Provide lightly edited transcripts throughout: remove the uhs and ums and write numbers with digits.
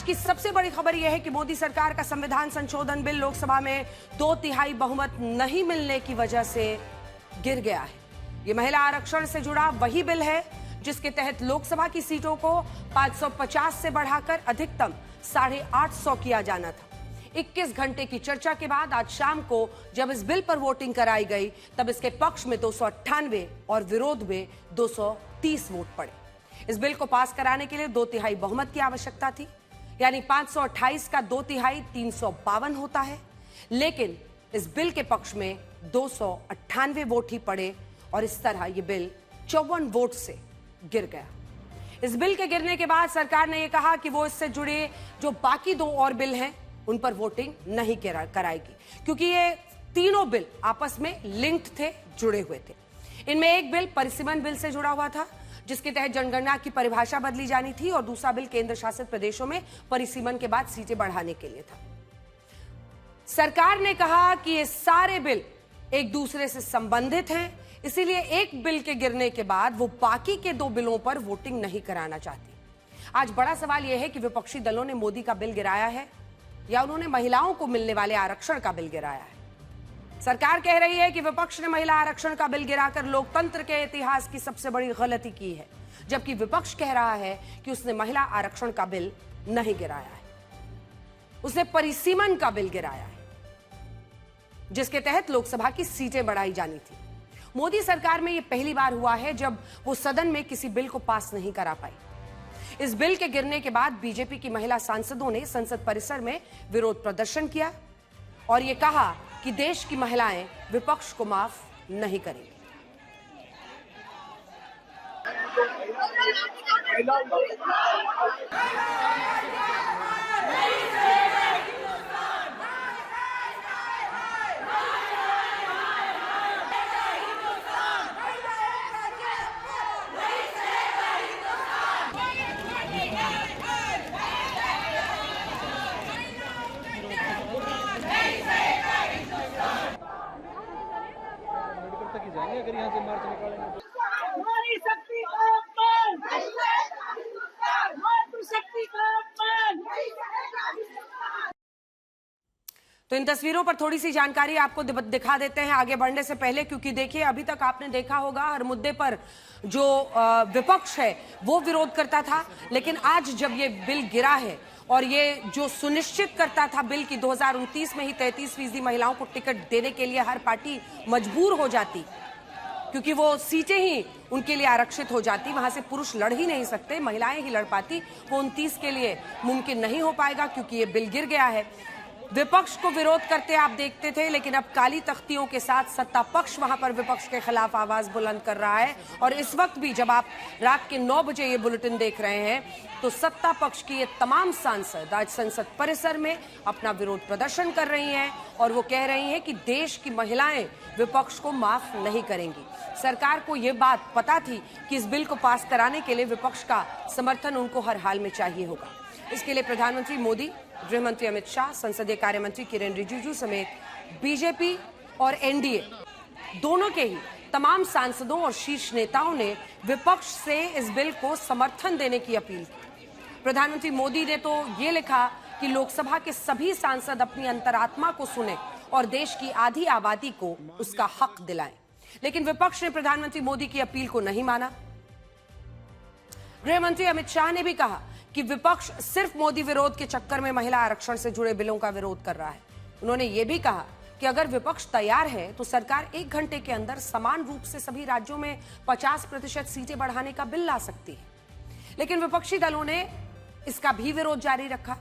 की सबसे बड़ी खबर यह है कि मोदी सरकार का संविधान संशोधन बिल लोकसभा में 2/3 बहुमत नहीं मिलने की वजह से गिर गया है। यह महिला आरक्षण से जुड़ा वही बिल है जिसके तहत लोकसभा की सीटों को 550 से बढ़ाकर अधिकतम 850 किया जाना था। 21 घंटे की चर्चा के बाद आज शाम को जब इस बिल पर वोटिंग कराई गई तब इसके पक्ष में 298 और विरोध में 230 वोट पड़े। इस बिल को पास कराने के लिए 2/3 बहुमत की आवश्यकता थी, यानी 528 का 2/3 352 होता है, लेकिन इस बिल के पक्ष में 298 वोट ही पड़े और इस तरह यह बिल 54 वोट से गिर गया। इस बिल के गिरने के बाद सरकार ने यह कहा कि वो इससे जुड़े जो बाकी 2 और बिल हैं उन पर वोटिंग नहीं कराएगी, क्योंकि ये तीनों बिल आपस में लिंक्ड थे, जुड़े हुए थे। इनमें एक बिल परिसीमन बिल से जुड़ा हुआ था जिसके तहत जनगणना की परिभाषा बदली जानी थी और दूसरा बिल केंद्र शासित प्रदेशों में परिसीमन के बाद सीटें बढ़ाने के लिए था। सरकार ने कहा कि ये सारे बिल एक दूसरे से संबंधित हैं, इसीलिए एक बिल के गिरने के बाद वो बाकी के 2 बिलों पर वोटिंग नहीं कराना चाहती। आज बड़ा सवाल यह है कि विपक्षी दलों ने मोदी का बिल गिराया है या उन्होंने महिलाओं को मिलने वाले आरक्षण का बिल गिराया है। सरकार कह रही है कि विपक्ष ने महिला आरक्षण का बिल गिराकर लोकतंत्र के इतिहास की सबसे बड़ी गलती की है, जबकि विपक्ष कह रहा है कि उसने महिला आरक्षण का बिल नहीं गिराया है, उसने परिसीमन का बिल गिराया है जिसके तहत लोकसभा की सीटें बढ़ाई जानी थी। मोदी सरकार में यह पहली बार हुआ है जब वो सदन में किसी बिल को पास नहीं करा पाई। इस बिल के गिरने के बाद बीजेपी की महिला सांसदों ने संसद परिसर में विरोध प्रदर्शन किया और यह कहा कि देश की महिलाएं विपक्ष को माफ नहीं करेंगी। अगर यहाँ से मार्च निकालेंगे हमारी शक्ति का अपमान, शक्ति का अपमान। तो इन तस्वीरों पर थोड़ी सी जानकारी आपको दिखा देते हैं आगे बढ़ने से पहले, क्योंकि देखिए अभी तक आपने देखा होगा हर मुद्दे पर जो विपक्ष है वो विरोध करता था, लेकिन आज जब ये बिल गिरा है और ये जो सुनिश्चित करता था बिल की 2029 में ही 33% महिलाओं को टिकट देने के लिए हर पार्टी मजबूर हो जाती, क्योंकि वो सीटें ही उनके लिए आरक्षित हो जाती, वहां से पुरुष लड़ ही नहीं सकते, महिलाएं ही लड़ पाती, वो 29 के लिए मुमकिन नहीं हो पाएगा क्योंकि ये बिल गिर गया है। विपक्ष को विरोध करते आप देखते थे, लेकिन अब काली तख्तियों के साथ सत्ता पक्ष वहां पर विपक्ष के खिलाफ आवाज बुलंद कर रहा है। और इस वक्त भी जब आप रात के 9 बजे ये बुलेटिन देख रहे हैं तो सत्ता पक्ष की ये तमाम सांसद आज संसद परिसर में अपना विरोध प्रदर्शन कर रही हैं और वो कह रही हैं कि देश की महिलाएं विपक्ष को माफ नहीं करेंगी। सरकार को ये बात पता थी कि इस बिल को पास कराने के लिए विपक्ष का समर्थन उनको हर हाल में चाहिए होगा। इसके लिए प्रधानमंत्री मोदी, गृह मंत्री अमित शाह, संसदीय कार्य मंत्री किरेन रिजिजू समेत बीजेपी और एनडीए दोनों के ही तमाम सांसदों और शीर्ष नेताओं ने विपक्ष से इस बिल को समर्थन देने की अपील की। प्रधानमंत्री मोदी ने तो ये लिखा कि लोकसभा के सभी सांसद अपनी अंतरात्मा को सुने और देश की आधी आबादी को उसका हक दिलाएं, लेकिन विपक्ष ने प्रधानमंत्री मोदी की अपील को नहीं माना। गृह मंत्री अमित शाह ने भी कहा कि विपक्ष सिर्फ मोदी विरोध के चक्कर में महिला आरक्षण से जुड़े बिलों का विरोध कर रहा है। उन्होंने ये भी कहा कि अगर विपक्ष तैयार है तो सरकार 1 घंटे के अंदर समान रूप से सभी राज्यों में 50% सीटें बढ़ाने का बिल ला सकती है, लेकिन विपक्षी दलों ने इसका भी विरोध जारी रखा।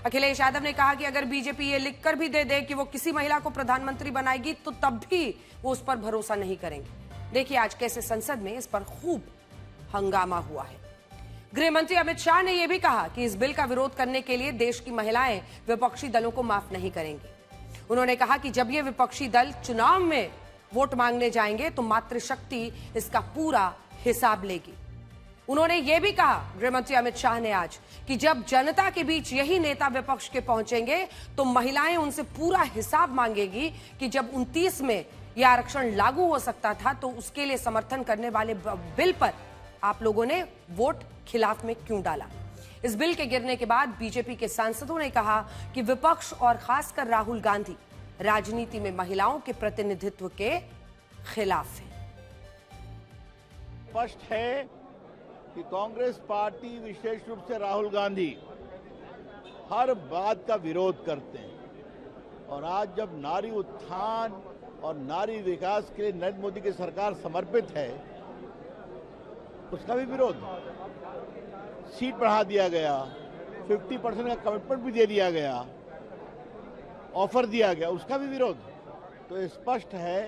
अखिलेश यादव ने कहा कि अगर बीजेपी ये लिखकर भी दे दे कि वो किसी महिला को प्रधानमंत्री बनाएगी तो तब भी वो उस पर भरोसा नहीं करेंगे। देखिए आज कैसे संसद में इस पर खूब हंगामा हुआ है। गृह मंत्री अमित शाह ने यह भी कहा कि इस बिल का विरोध करने के लिए देश की महिलाएं विपक्षी दलों को माफ नहीं करेंगी। उन्होंने कहा कि जब ये विपक्षी दल चुनाव में वोट मांगने जाएंगे तो मातृशक्ति इसका पूरा हिसाब लेगी। उन्होंने यह भी कहा, गृह मंत्री अमित शाह ने आज, कि जब जनता के बीच यही नेता विपक्ष के पहुंचेंगे तो महिलाएं उनसे पूरा हिसाब मांगेगी कि जब 29 में यह आरक्षण लागू हो सकता था तो उसके लिए समर्थन करने वाले बिल पर आप लोगों ने वोट खिलाफ में क्यों डाला। इस बिल के गिरने के बाद बीजेपी के सांसदों ने कहा कि विपक्ष और खासकर राहुल गांधी राजनीति में महिलाओं के प्रतिनिधित्व के खिलाफ है। स्पष्ट है कि कांग्रेस पार्टी, विशेष रूप से राहुल गांधी, हर बात का विरोध करते हैं। और आज जब नारी उत्थान और नारी विकास के लिए नरेंद्र मोदी की सरकार समर्पित है, उसका भी विरोध। सीट बढ़ा दिया गया, 50% का कमिटमेंट भी दे दिया गया, ऑफर दिया गया, उसका भी विरोध। तो स्पष्ट है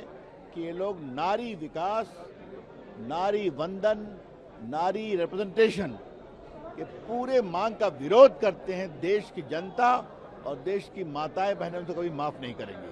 कि ये लोग नारी विकास, नारी वंदन, नारी रिप्रेजेंटेशन के पूरे मांग का विरोध करते हैं। देश की जनता और देश की माताएं बहनें उनको कभी माफ नहीं करेंगी।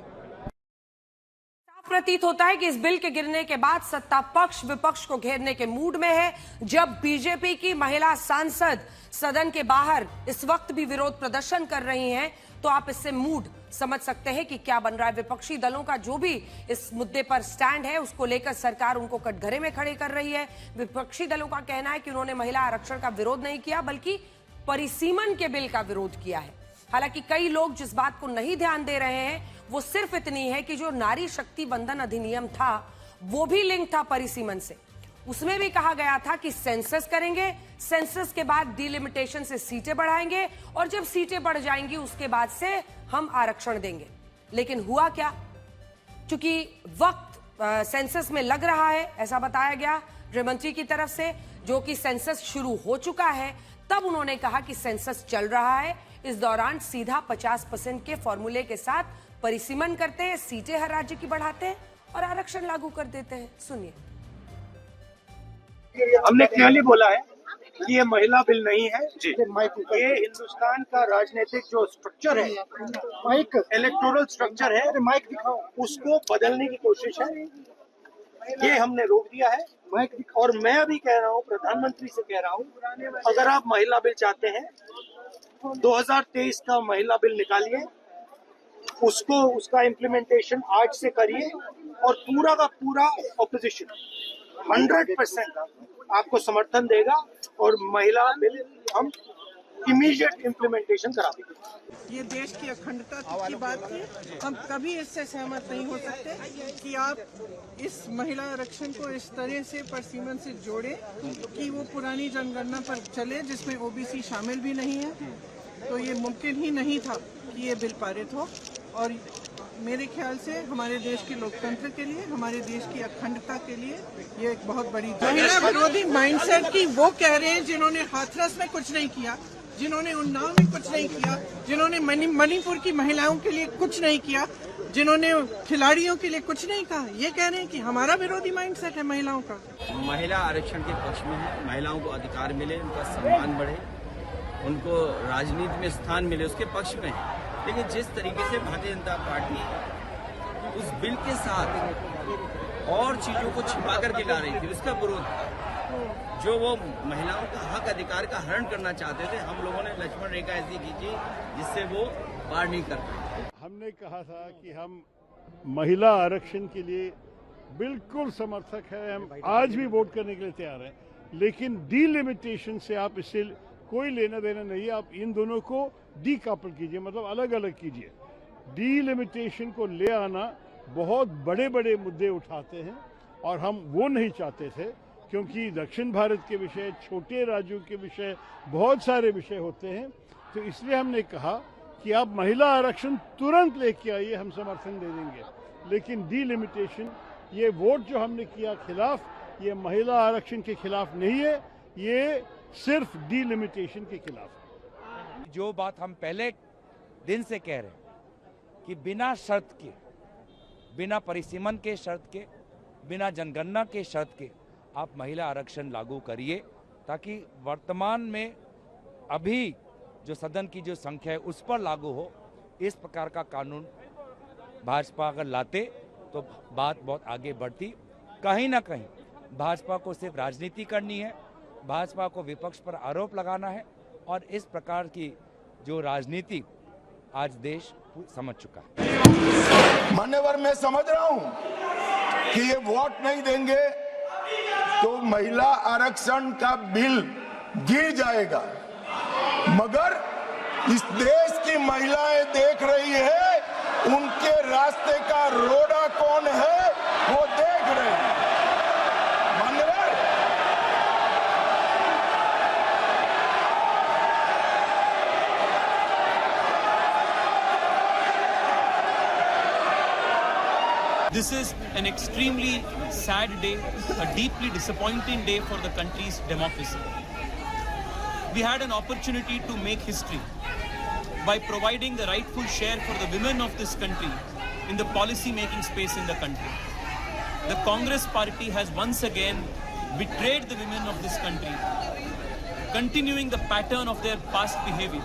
प्रतीत होता है कि इस बिल के गिरने के बाद सत्ता पक्ष विपक्ष को घेरने के मूड में है। जब बीजेपी की महिला सांसद सदन के बाहर इस वक्त भी विरोध प्रदर्शन कर रही हैं, तो आप इससे मूड समझ सकते हैं कि क्या बन रहा है। विपक्षी दलों का जो भी इस मुद्दे पर स्टैंड है, उसको लेकर सरकार उनको कटघरे में खड़े कर रही है। विपक्षी दलों का कहना है कि उन्होंने महिला आरक्षण का विरोध नहीं किया, बल्कि परिसीमन के बिल का विरोध किया है। हालांकि कई लोग जिस बात को नहीं ध्यान दे रहे हैं वो सिर्फ इतनी है कि जो नारी शक्ति वंदन अधिनियम था वो भी लिंक था परिसीमन से। उसमें भी कहा गया था कि सेंसस करेंगे, सेंसस के बाद डिलिमिटेशन से सीटें बढ़ाएंगे और जब सीटें बढ़ जाएंगी उसके बाद से हम आरक्षण देंगे। लेकिन हुआ क्या? चूंकि वक्त सेंसस में लग रहा है, ऐसा बताया गया गृह मंत्री की तरफ से, जो कि सेंसस शुरू हो चुका है, तब उन्होंने कहा कि सेंसस चल रहा है, इस दौरान सीधा 50% के फॉर्मूले के साथ परिसीमन करते हैं, सीटें हर राज्य की बढ़ाते हैं और आरक्षण लागू कर देते हैं। सुनिए। हमने क्लियरली बोला है कि ये महिला बिल नहीं है जी। ये हिंदुस्तान का राजनीतिक जो स्ट्रक्चर है, इलेक्टोरल स्ट्रक्चर है, उसको बदलने की कोशिश है। ये हमने रोक दिया है। और मैं अभी कह रहा हूँ, प्रधानमंत्री से कह रहा हूँ, अगर आप महिला बिल चाहते हैं 2023 का महिला बिल निकालिए, उसका इम्प्लीमेंटेशन आज से करिए और पूरा का पूरा ऑपोजिशन 100% आपको समर्थन देगा और महिला बिल हम इमीडिएट इम्प्लीमेंटेशन करा देंगे। ये देश की अखंडता की बात है। हम कभी इससे सहमत नहीं हो सकते कि आप इस महिला आरक्षण को इस तरह से परिसीमन से जोड़ें कि वो पुरानी जनगणना पर चले जिसमें ओबीसी शामिल भी नहीं है। तो ये मुमकिन ही नहीं था कि ये बिल पारित हो। और मेरे ख्याल से हमारे देश के लोकतंत्र के लिए, हमारे देश की अखंडता के लिए ये एक बहुत बड़ी महिला विरोधी माइंडसेट की वो कह रहे हैं जिन्होंने हाथरस में कुछ नहीं किया, जिन्होंने उन्नाव में कुछ नहीं किया, जिन्होंने मणिपुर की महिलाओं के लिए कुछ नहीं किया, जिन्होंने खिलाड़ियों के लिए कुछ नहीं कहा, ये कह रहे हैं कि हमारा विरोधी माइंडसेट है महिलाओं का। महिला आरक्षण के पक्ष में है, महिलाओं को अधिकार मिले, उनका सम्मान बढ़े, उनको राजनीति में स्थान मिले, उसके पक्ष में है। लेकिन जिस तरीके से भारतीय जनता पार्टी उस बिल के साथ और चीजों को छिपा करके ला रही थी, उसका विरोध था। जो वो महिलाओं का हक अधिकार का हरण करना चाहते थे, हम लोगों ने लक्ष्मण रेखा ऐसी खींची जिससे वो पार नहीं कर पाए। हमने कहा था कि हम महिला आरक्षण के लिए बिल्कुल समर्थक है, हम आज भी वोट करने के लिए तैयार हैं। लेकिन डिलिमिटेशन से आप इससे कोई लेना देना नहीं है। आप इन दोनों को डीकपल कीजिए, मतलब अलग अलग कीजिए। डिलिमिटेशन को ले आना बहुत बड़े बड़े मुद्दे उठाते हैं और हम वो नहीं चाहते थे, क्योंकि दक्षिण भारत के विषय, छोटे राज्यों के विषय, बहुत सारे विषय होते हैं। तो इसलिए हमने कहा कि आप महिला आरक्षण तुरंत लेके आइए, हम समर्थन दे देंगे। लेकिन डिलिमिटेशन, ये वोट जो हमने किया खिलाफ, ये महिला आरक्षण के खिलाफ नहीं है, ये सिर्फ डिलिमिटेशन के खिलाफ। जो बात हम पहले दिन से कह रहे हैं कि बिना शर्त के, बिना परिसीमन के शर्त के, बिना जनगणना के शर्त के आप महिला आरक्षण लागू करिए, ताकि वर्तमान में अभी जो सदन की जो संख्या है उस पर लागू हो। इस प्रकार का कानून भाजपा अगर लाते तो बात बहुत आगे बढ़ती। कहीं ना कहीं भाजपा को सिर्फ राजनीति करनी है, भाजपा को विपक्ष पर आरोप लगाना है, और इस प्रकार की जो राजनीति आज देश समझ चुका है। मान्यवर, मैं समझ रहा हूं कि ये वोट नहीं देंगे तो महिला आरक्षण का बिल गिर जाएगा, मगर इस देश की महिलाएं देख रही है, उनके रास्ते का रोड़ा कौन है वो देख रहे हैं। मान्यवर, This is an extremely sad day, a deeply disappointing day for the country's democracy. We had an opportunity to make history by providing the rightful share for the women of this country in the policy-making space in the country. The Congress party has once again betrayed the women of this country, continuing the pattern of their past behavior.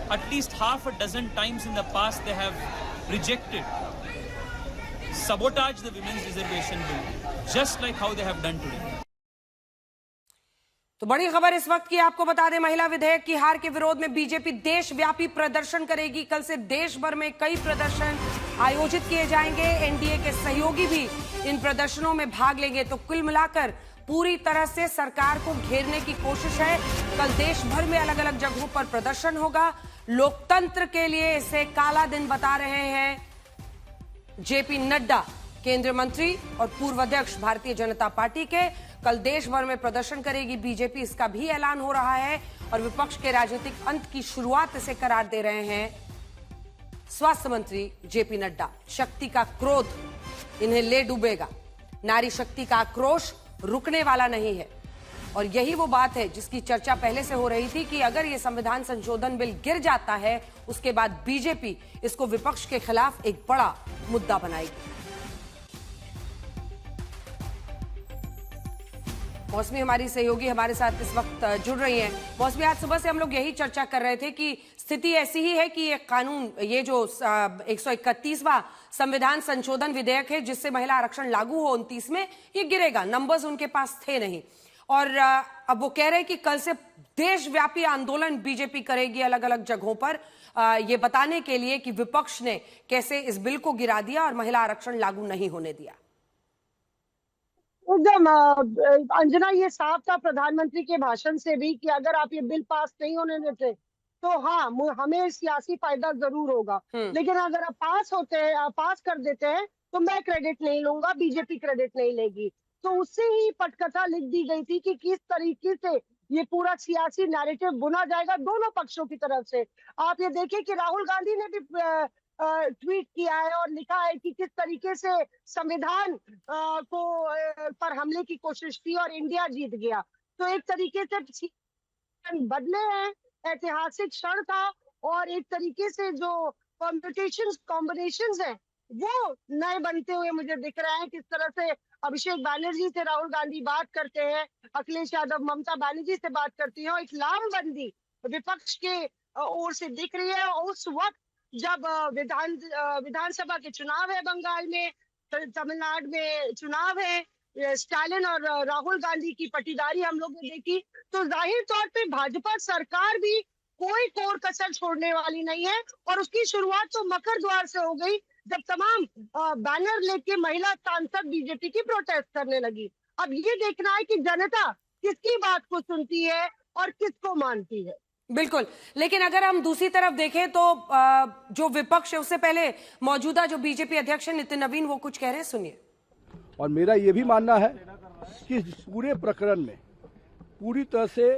At least half a dozen times in the past they have rejected, sabotage the women's reservation bill, just like how they have done today. तो बड़ी खबर इस वक्त की आपको बता दें, महिला विधेयक की हार के विरोध में बीजेपी देशव्यापी प्रदर्शन करेगी। कल से देश भर में कई प्रदर्शन आयोजित किए जाएंगे। एनडीए के सहयोगी भी इन प्रदर्शनों में भाग लेंगे। तो कुल मिलाकर पूरी तरह से सरकार को घेरने की कोशिश है। कल देश भर में अलग अलग जगहों पर प्रदर्शन होगा। लोकतंत्र के लिए इसे काला दिन बता रहे हैं जेपी नड्डा, केंद्रीय मंत्री और पूर्व अध्यक्ष भारतीय जनता पार्टी के। कल देश भर में प्रदर्शन करेगी बीजेपी, इसका भी ऐलान हो रहा है। और विपक्ष के राजनीतिक अंत की शुरुआत इसे करार दे रहे हैं स्वास्थ्य मंत्री जेपी नड्डा। शक्ति का क्रोध इन्हें ले डूबेगा, नारी शक्ति का आक्रोश रुकने वाला नहीं है। और यही वो बात है जिसकी चर्चा पहले से हो रही थी कि अगर ये संविधान संशोधन बिल गिर जाता है, उसके बाद बीजेपी इसको विपक्ष के खिलाफ एक बड़ा मुद्दा बनाएगी। मौसमी हमारी सहयोगी हमारे साथ इस वक्त जुड़ रही हैं। मौसमी, आज सुबह से हम लोग यही चर्चा कर रहे थे कि स्थिति ऐसी ही है कि ये कानून, ये जो 131वां संविधान संशोधन विधेयक है जिससे महिला आरक्षण लागू हो 29 में, ये गिरेगा। नंबर्स उनके पास थे नहीं। और अब वो कह रहे हैं कि कल से देशव्यापी आंदोलन बीजेपी करेगी अलग अलग जगहों पर, ये बताने के लिए कि विपक्ष ने कैसे इस बिल को गिरा दिया और महिला आरक्षण लागू नहीं होने दिया। एकदम अंजना, ये साफ था प्रधानमंत्री के भाषण से भी कि अगर आप ये बिल पास नहीं होने देते तो हाँ, हमें सियासी फायदा जरूर होगा, लेकिन अगर आप पास कर देते हैं तो मैं क्रेडिट नहीं लूंगा, बीजेपी क्रेडिट नहीं लेगी। तो उससे ही पटकथा लिख दी गई थी कि किस तरीके से ये पूरा सियासी नैरेटिव बुना जाएगा दोनों पक्षों की तरफ से। आप ये देखिए कि राहुल गांधी ने भी ट्वीट किया है और लिखा है कि किस तरीके से संविधान को पर हमले की कोशिश की और इंडिया जीत गया। तो एक तरीके से बदले हैं, ऐतिहासिक क्षण था और एक तरीके से जो कॉम्बिनेशंस हैं वो नए बनते हुए मुझे दिख रहे हैं। किस तरह से अभिषेक बैनर्जी से राहुल गांधी बात करते हैं, अखिलेश यादव ममता बनर्जी से बात करती है और एक लामबंदी विपक्ष के ओर से दिख रही है। उस वक्त जब विधानसभा के चुनाव है बंगाल में, तमिलनाडु में चुनाव है, स्टालिन और राहुल गांधी की पटीदारी हम लोग ने देखी, तो जाहिर तौर पे भाजपा सरकार भी कोई कोर कसर छोड़ने वाली नहीं है। और उसकी शुरुआत तो मकर द्वार से हो गई जब तमाम बैनर लेके महिला सांसद बीजेपी की प्रोटेस्ट करने लगी। अब ये देखना है कि जनता किसकी बात को सुनती है और किसको मानती है। बिल्कुल, लेकिन अगर हम दूसरी तरफ देखें तो जो विपक्ष है, उससे पहले मौजूदा जो बीजेपी अध्यक्ष नितिन नवीन, वो कुछ कह रहे हैं, सुनिए। और मेरा ये भी मानना है कि इस पूरे प्रकरण में पूरी तरह से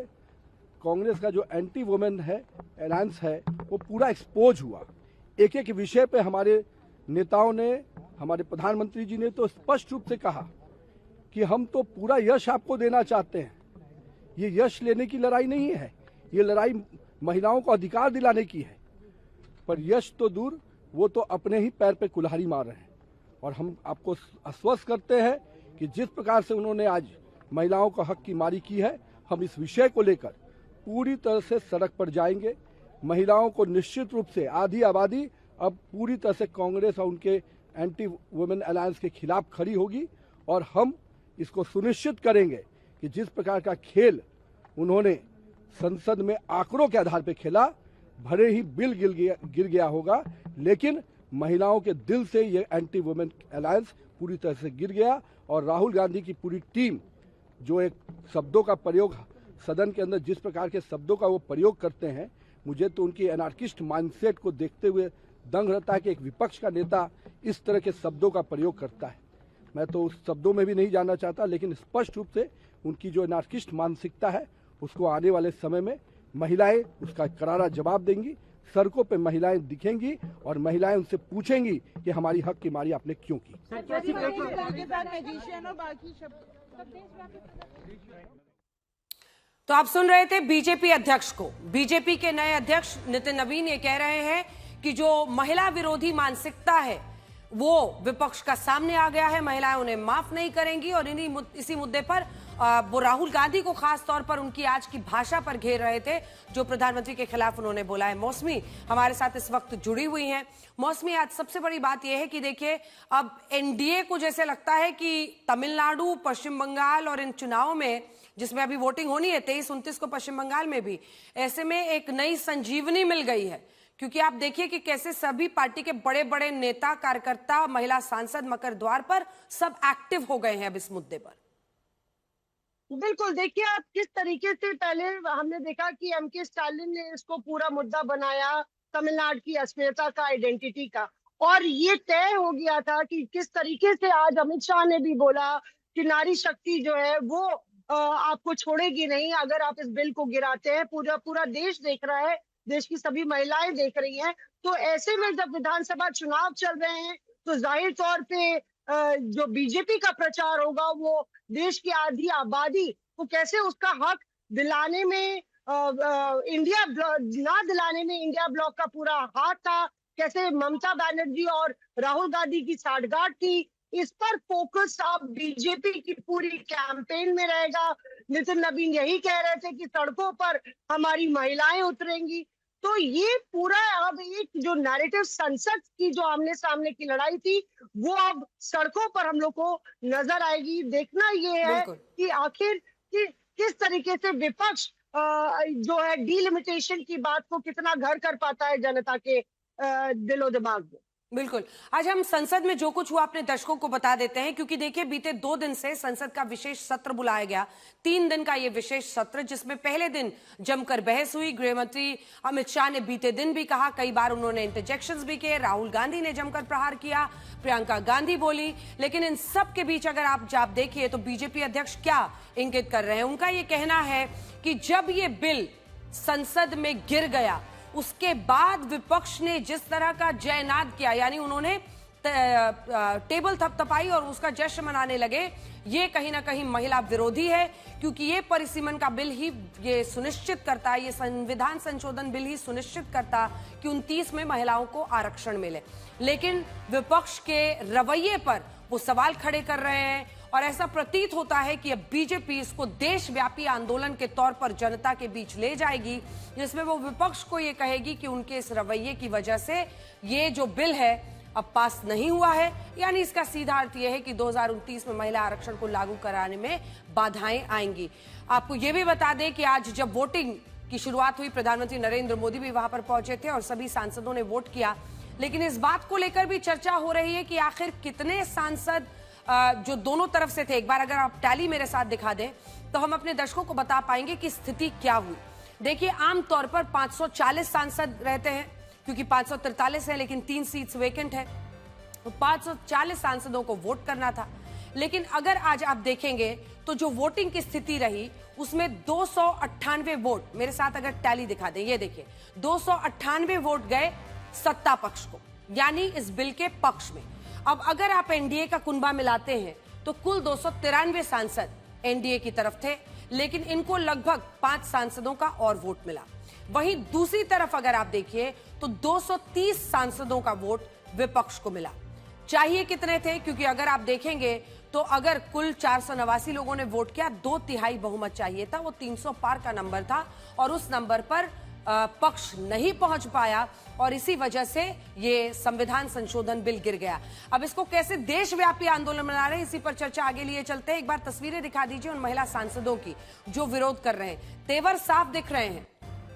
कांग्रेस का जो एंटी वुमेन है अलायंस है वो पूरा एक्सपोज हुआ। एक एक विषय पे हमारे नेताओं ने, हमारे प्रधानमंत्री जी ने तो स्पष्ट रूप से कहा कि हम तो पूरा यश आपको देना चाहते हैं। ये यश लेने की लड़ाई नहीं है, ये लड़ाई महिलाओं को अधिकार दिलाने की है। पर यश तो दूर, वो तो अपने ही पैर पे कुल्हाड़ी मार रहे हैं। और हम आपको आश्वस्त करते हैं कि जिस प्रकार से उन्होंने आज महिलाओं को हक की मारी की है, हम इस विषय को लेकर पूरी तरह से सड़क पर जाएंगे। महिलाओं को निश्चित रूप से आधी आबादी अब पूरी तरह से कांग्रेस और उनके एंटी वुमेन अलायंस के खिलाफ खड़ी होगी। और हम इसको सुनिश्चित करेंगे कि जिस प्रकार का खेल उन्होंने संसद में आंकड़ों के आधार पर खेला, भले ही बिल गिर गया होगा, लेकिन महिलाओं के दिल से ये एंटी वुमेन अलायंस पूरी तरह से गिर गया। और राहुल गांधी की पूरी टीम जो एक शब्दों का प्रयोग सदन के अंदर जिस प्रकार के शब्दों का वो प्रयोग करते हैं, मुझे तो उनकी एनार्किस्ट माइंडसेट को देखते हुए दंग रहता है कि एक विपक्ष का नेता इस तरह के शब्दों का प्रयोग करता है। मैं तो उस शब्दों में भी नहीं जानना चाहता, लेकिन स्पष्ट रूप से उनकी जो एनार्किस्ट मानसिकता है उसको आने वाले समय में महिलाएं उसका करारा जवाब देंगी। सड़कों पे महिलाएं दिखेंगी और महिलाएं उनसे पूछेंगी कि हमारी हक की मारी आपने क्यों की। तो आप सुन रहे थे बीजेपी अध्यक्ष को। बीजेपी के नए अध्यक्ष नितिन नवीन ये कह रहे हैं कि जो महिला विरोधी मानसिकता है वो विपक्ष का सामने आ गया है, महिलाएं उन्हें माफ नहीं करेंगी। और इसी मुद्दे पर वो राहुल गांधी को खास तौर पर उनकी आज की भाषा पर घेर रहे थे, जो प्रधानमंत्री के खिलाफ उन्होंने बोला है। मौसमी हमारे साथ इस वक्त जुड़ी हुई हैं। मौसमी, आज सबसे बड़ी बात यह है कि देखिए, अब एनडीए को जैसे लगता है कि तमिलनाडु, पश्चिम बंगाल और इन चुनावों में जिसमें अभी वोटिंग होनी है 23-29 को पश्चिम बंगाल में भी, ऐसे में एक नई संजीवनी मिल गई है। क्योंकि आप देखिए कि कैसे सभी पार्टी के बड़े बड़े नेता, कार्यकर्ता, महिला सांसद मकर द्वार पर सब एक्टिव हो गए हैं अब इस मुद्दे पर। बिल्कुल, देखिए आप किस तरीके से पहले हमने देखा कि एमके स्टालिन ने इसको पूरा मुद्दा बनाया तमिलनाडु की अस्मिता का, आइडेंटिटी का, और ये तय हो गया था कि किस तरीके से आज अमित शाह ने भी बोला कि नारी शक्ति जो है वो आपको छोड़ेगी नहीं अगर आप इस बिल को गिराते हैं। पूरा देश देख रहा है, देश की सभी महिलाएं देख रही हैं। तो ऐसे में जब विधानसभा चुनाव चल रहे हैं तो जाहिर तौर पे जो बीजेपी का प्रचार होगा वो देश की आधी आबादी को कैसे उसका हक दिलाने में इंडिया ना दिलाने में इंडिया ब्लॉक का पूरा हाथ था, कैसे ममता बनर्जी और राहुल गांधी की साठगांठ थी, इस पर फोकस अब बीजेपी की पूरी कैंपेन में रहेगा। नितिन नवीन यही कह रहे थे कि सड़कों पर हमारी महिलाएं उतरेंगी। तो ये पूरा अब एक जो नैरेटिव संसद की जो आमने सामने की लड़ाई थी वो अब सड़कों पर हम लोग को नजर आएगी। देखना ये है कि आखिर किस तरीके से विपक्ष जो है डीलिमिटेशन की बात को कितना घर कर पाता है जनता के दिलो दिमाग में। बिल्कुल, आज हम संसद में जो कुछ हुआ अपने दर्शकों को बता देते हैं, क्योंकि देखिए बीते 2 दिन से संसद का विशेष सत्र बुलाया गया। 3 दिन का ये विशेष सत्र, जिसमें पहले दिन जमकर बहस हुई। गृह मंत्री अमित शाह ने बीते दिन भी कहा, कई बार उन्होंने इंटरजेक्शंस भी किए, राहुल गांधी ने जमकर प्रहार किया, प्रियंका गांधी बोली। लेकिन इन सब के बीच अगर आप देखिए तो बीजेपी अध्यक्ष क्या इंगित कर रहे हैं। उनका ये कहना है कि जब ये बिल संसद में गिर गया उसके बाद विपक्ष ने जिस तरह का जयनाद किया, यानी उन्होंने टेबल थपथपाई और उसका जश्न मनाने लगे, ये कहीं ना कहीं महिला विरोधी है। क्योंकि ये परिसीमन का बिल ही ये सुनिश्चित करता है, ये संविधान संशोधन बिल ही सुनिश्चित करता कि 29 में महिलाओं को आरक्षण मिले। लेकिन विपक्ष के रवैये पर वो सवाल खड़े कर रहे हैं और ऐसा प्रतीत होता है कि अब बीजेपी इसको देशव्यापी आंदोलन के तौर पर जनता के बीच ले जाएगी, जिसमें वो विपक्ष को ये कहेगी कि उनके इस रवैये की वजह से ये जो बिल है अब पास नहीं हुआ है। यानी इसका सीधा अर्थ यह है कि 2029 में महिला आरक्षण को लागू कराने में बाधाएं आएंगी। आपको ये भी बता दें कि आज जब वोटिंग की शुरुआत हुई, प्रधानमंत्री नरेंद्र मोदी भी वहां पर पहुंचे थे और सभी सांसदों ने वोट किया। लेकिन इस बात को लेकर भी चर्चा हो रही है कि आखिर कितने सांसद जो दोनों तरफ से थे, एक बार अगर आप टैली मेरे साथ दिखा दें तो हम अपने दर्शकों को बता पाएंगे कि स्थिति क्या हुई। देखिए, आमतौर पर 540 सांसद रहते हैं, क्योंकि 543 है लेकिन 3 सीट्स वेकेंट है, तो 540 सांसदों को वोट करना था। लेकिन अगर आज आप देखेंगे तो जो वोटिंग की स्थिति रही उसमें 298 वोट, मेरे साथ अगर टैली दिखा दें, ये देखिए 298 वोट गए सत्ता पक्ष को, यानी इस बिल के पक्ष में। अब अगर आप एनडीए का कुनबा मिलाते हैं तो कुल 293 सांसद एनडीए की तरफ थे, लेकिन इनको लगभग 5 सांसदों का और वोट मिला। वहीं दूसरी तरफ अगर आप देखिए तो 230 सांसदों का वोट विपक्ष को मिला। चाहिए कितने थे? क्योंकि अगर आप देखेंगे तो अगर कुल 489 लोगों ने वोट किया, 2/3 बहुमत चाहिए था, वो 300 पार का नंबर था और उस नंबर पर पक्ष नहीं पहुंच पाया और इसी वजह से ये संविधान संशोधन बिल गिर गया। अब इसको कैसे देशव्यापी आंदोलन बना रहे हैं, इसी पर चर्चा आगे लिए चलते हैं। एक बार तस्वीरें दिखा दीजिए उन महिला सांसदों की जो विरोध कर रहे हैं। तेवर साफ दिख रहे हैं,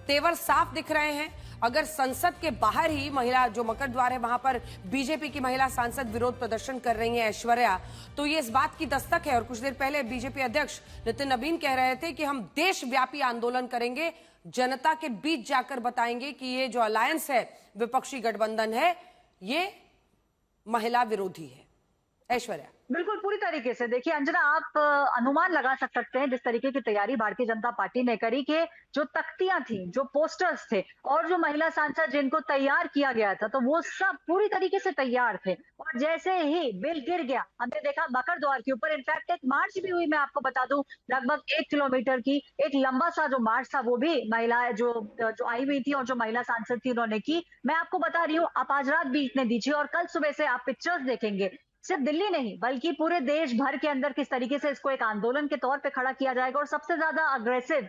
तेवर साफ दिख रहे हैं। अगर संसद के बाहर ही महिला जो मकर द्वार है वहां पर बीजेपी की महिला सांसद विरोध प्रदर्शन कर रही है ऐश्वर्या, तो ये इस बात की दस्तक है। और कुछ देर पहले बीजेपी अध्यक्ष नितिन नवीन कह रहे थे कि हम देशव्यापी आंदोलन करेंगे, जनता के बीच जाकर बताएंगे कि ये जो अलायंस है, विपक्षी गठबंधन है, ये महिला विरोधी है। ऐश्वर्या। बिल्कुल पूरी तरीके से देखिए अंजना, आप अनुमान लगा सकते हैं जिस तरीके की तैयारी भारतीय जनता पार्टी ने करी कि जो तख्तियां थी, जो पोस्टर्स थे और जो महिला सांसद जिनको तैयार किया गया था, तो वो सब पूरी तरीके से तैयार थे। और जैसे ही बिल गिर गया, हमने देखा मकर द्वार के ऊपर इनफैक्ट एक मार्च भी हुई। मैं आपको बता दूं, लगभग 1 किलोमीटर की एक लंबा सा जो मार्च था, वो भी महिलाएं जो आई हुई थी और जो महिला सांसद थी उन्होंने की। मैं आपको बता रही हूँ, आप आज रात बीतने दीजिए और कल सुबह से आप पिक्चर्स देखेंगे, सिर्फ दिल्ली नहीं बल्कि पूरे देश भर के अंदर किस तरीके से इसको एक आंदोलन के तौर पे खड़ा किया जाएगा। और सबसे ज्यादा अग्रेसिव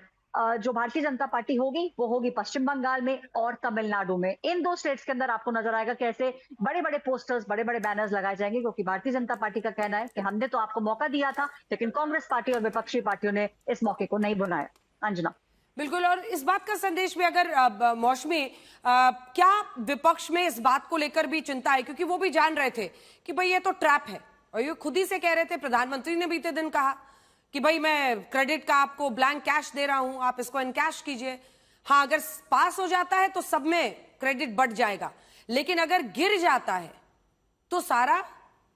जो भारतीय जनता पार्टी होगी वो होगी पश्चिम बंगाल में और तमिलनाडु में। इन 2 स्टेट्स के अंदर आपको नजर आएगा कैसे बड़े बड़े पोस्टर्स, बड़े बड़े बैनर्स लगाए जाएंगे, क्योंकि भारतीय जनता पार्टी का कहना है कि हमने तो आपको मौका दिया था, लेकिन कांग्रेस पार्टी और विपक्षी पार्टियों ने इस मौके को नहीं बुलाया। अंजना। बिल्कुल, और इस बात का संदेश भी अगर मौसमी, क्या विपक्ष में इस बात को लेकर भी चिंता है, क्योंकि वो भी जान रहे थे कि भाई ये तो ट्रैप है, और ये खुद ही से कह रहे थे, प्रधानमंत्री ने बीते दिन कहा कि भाई मैं क्रेडिट का आपको ब्लैंक कैश दे रहा हूं, आप इसको इनकैश कीजिए। हाँ, अगर पास हो जाता है तो सब में क्रेडिट बढ़ जाएगा, लेकिन अगर गिर जाता है तो सारा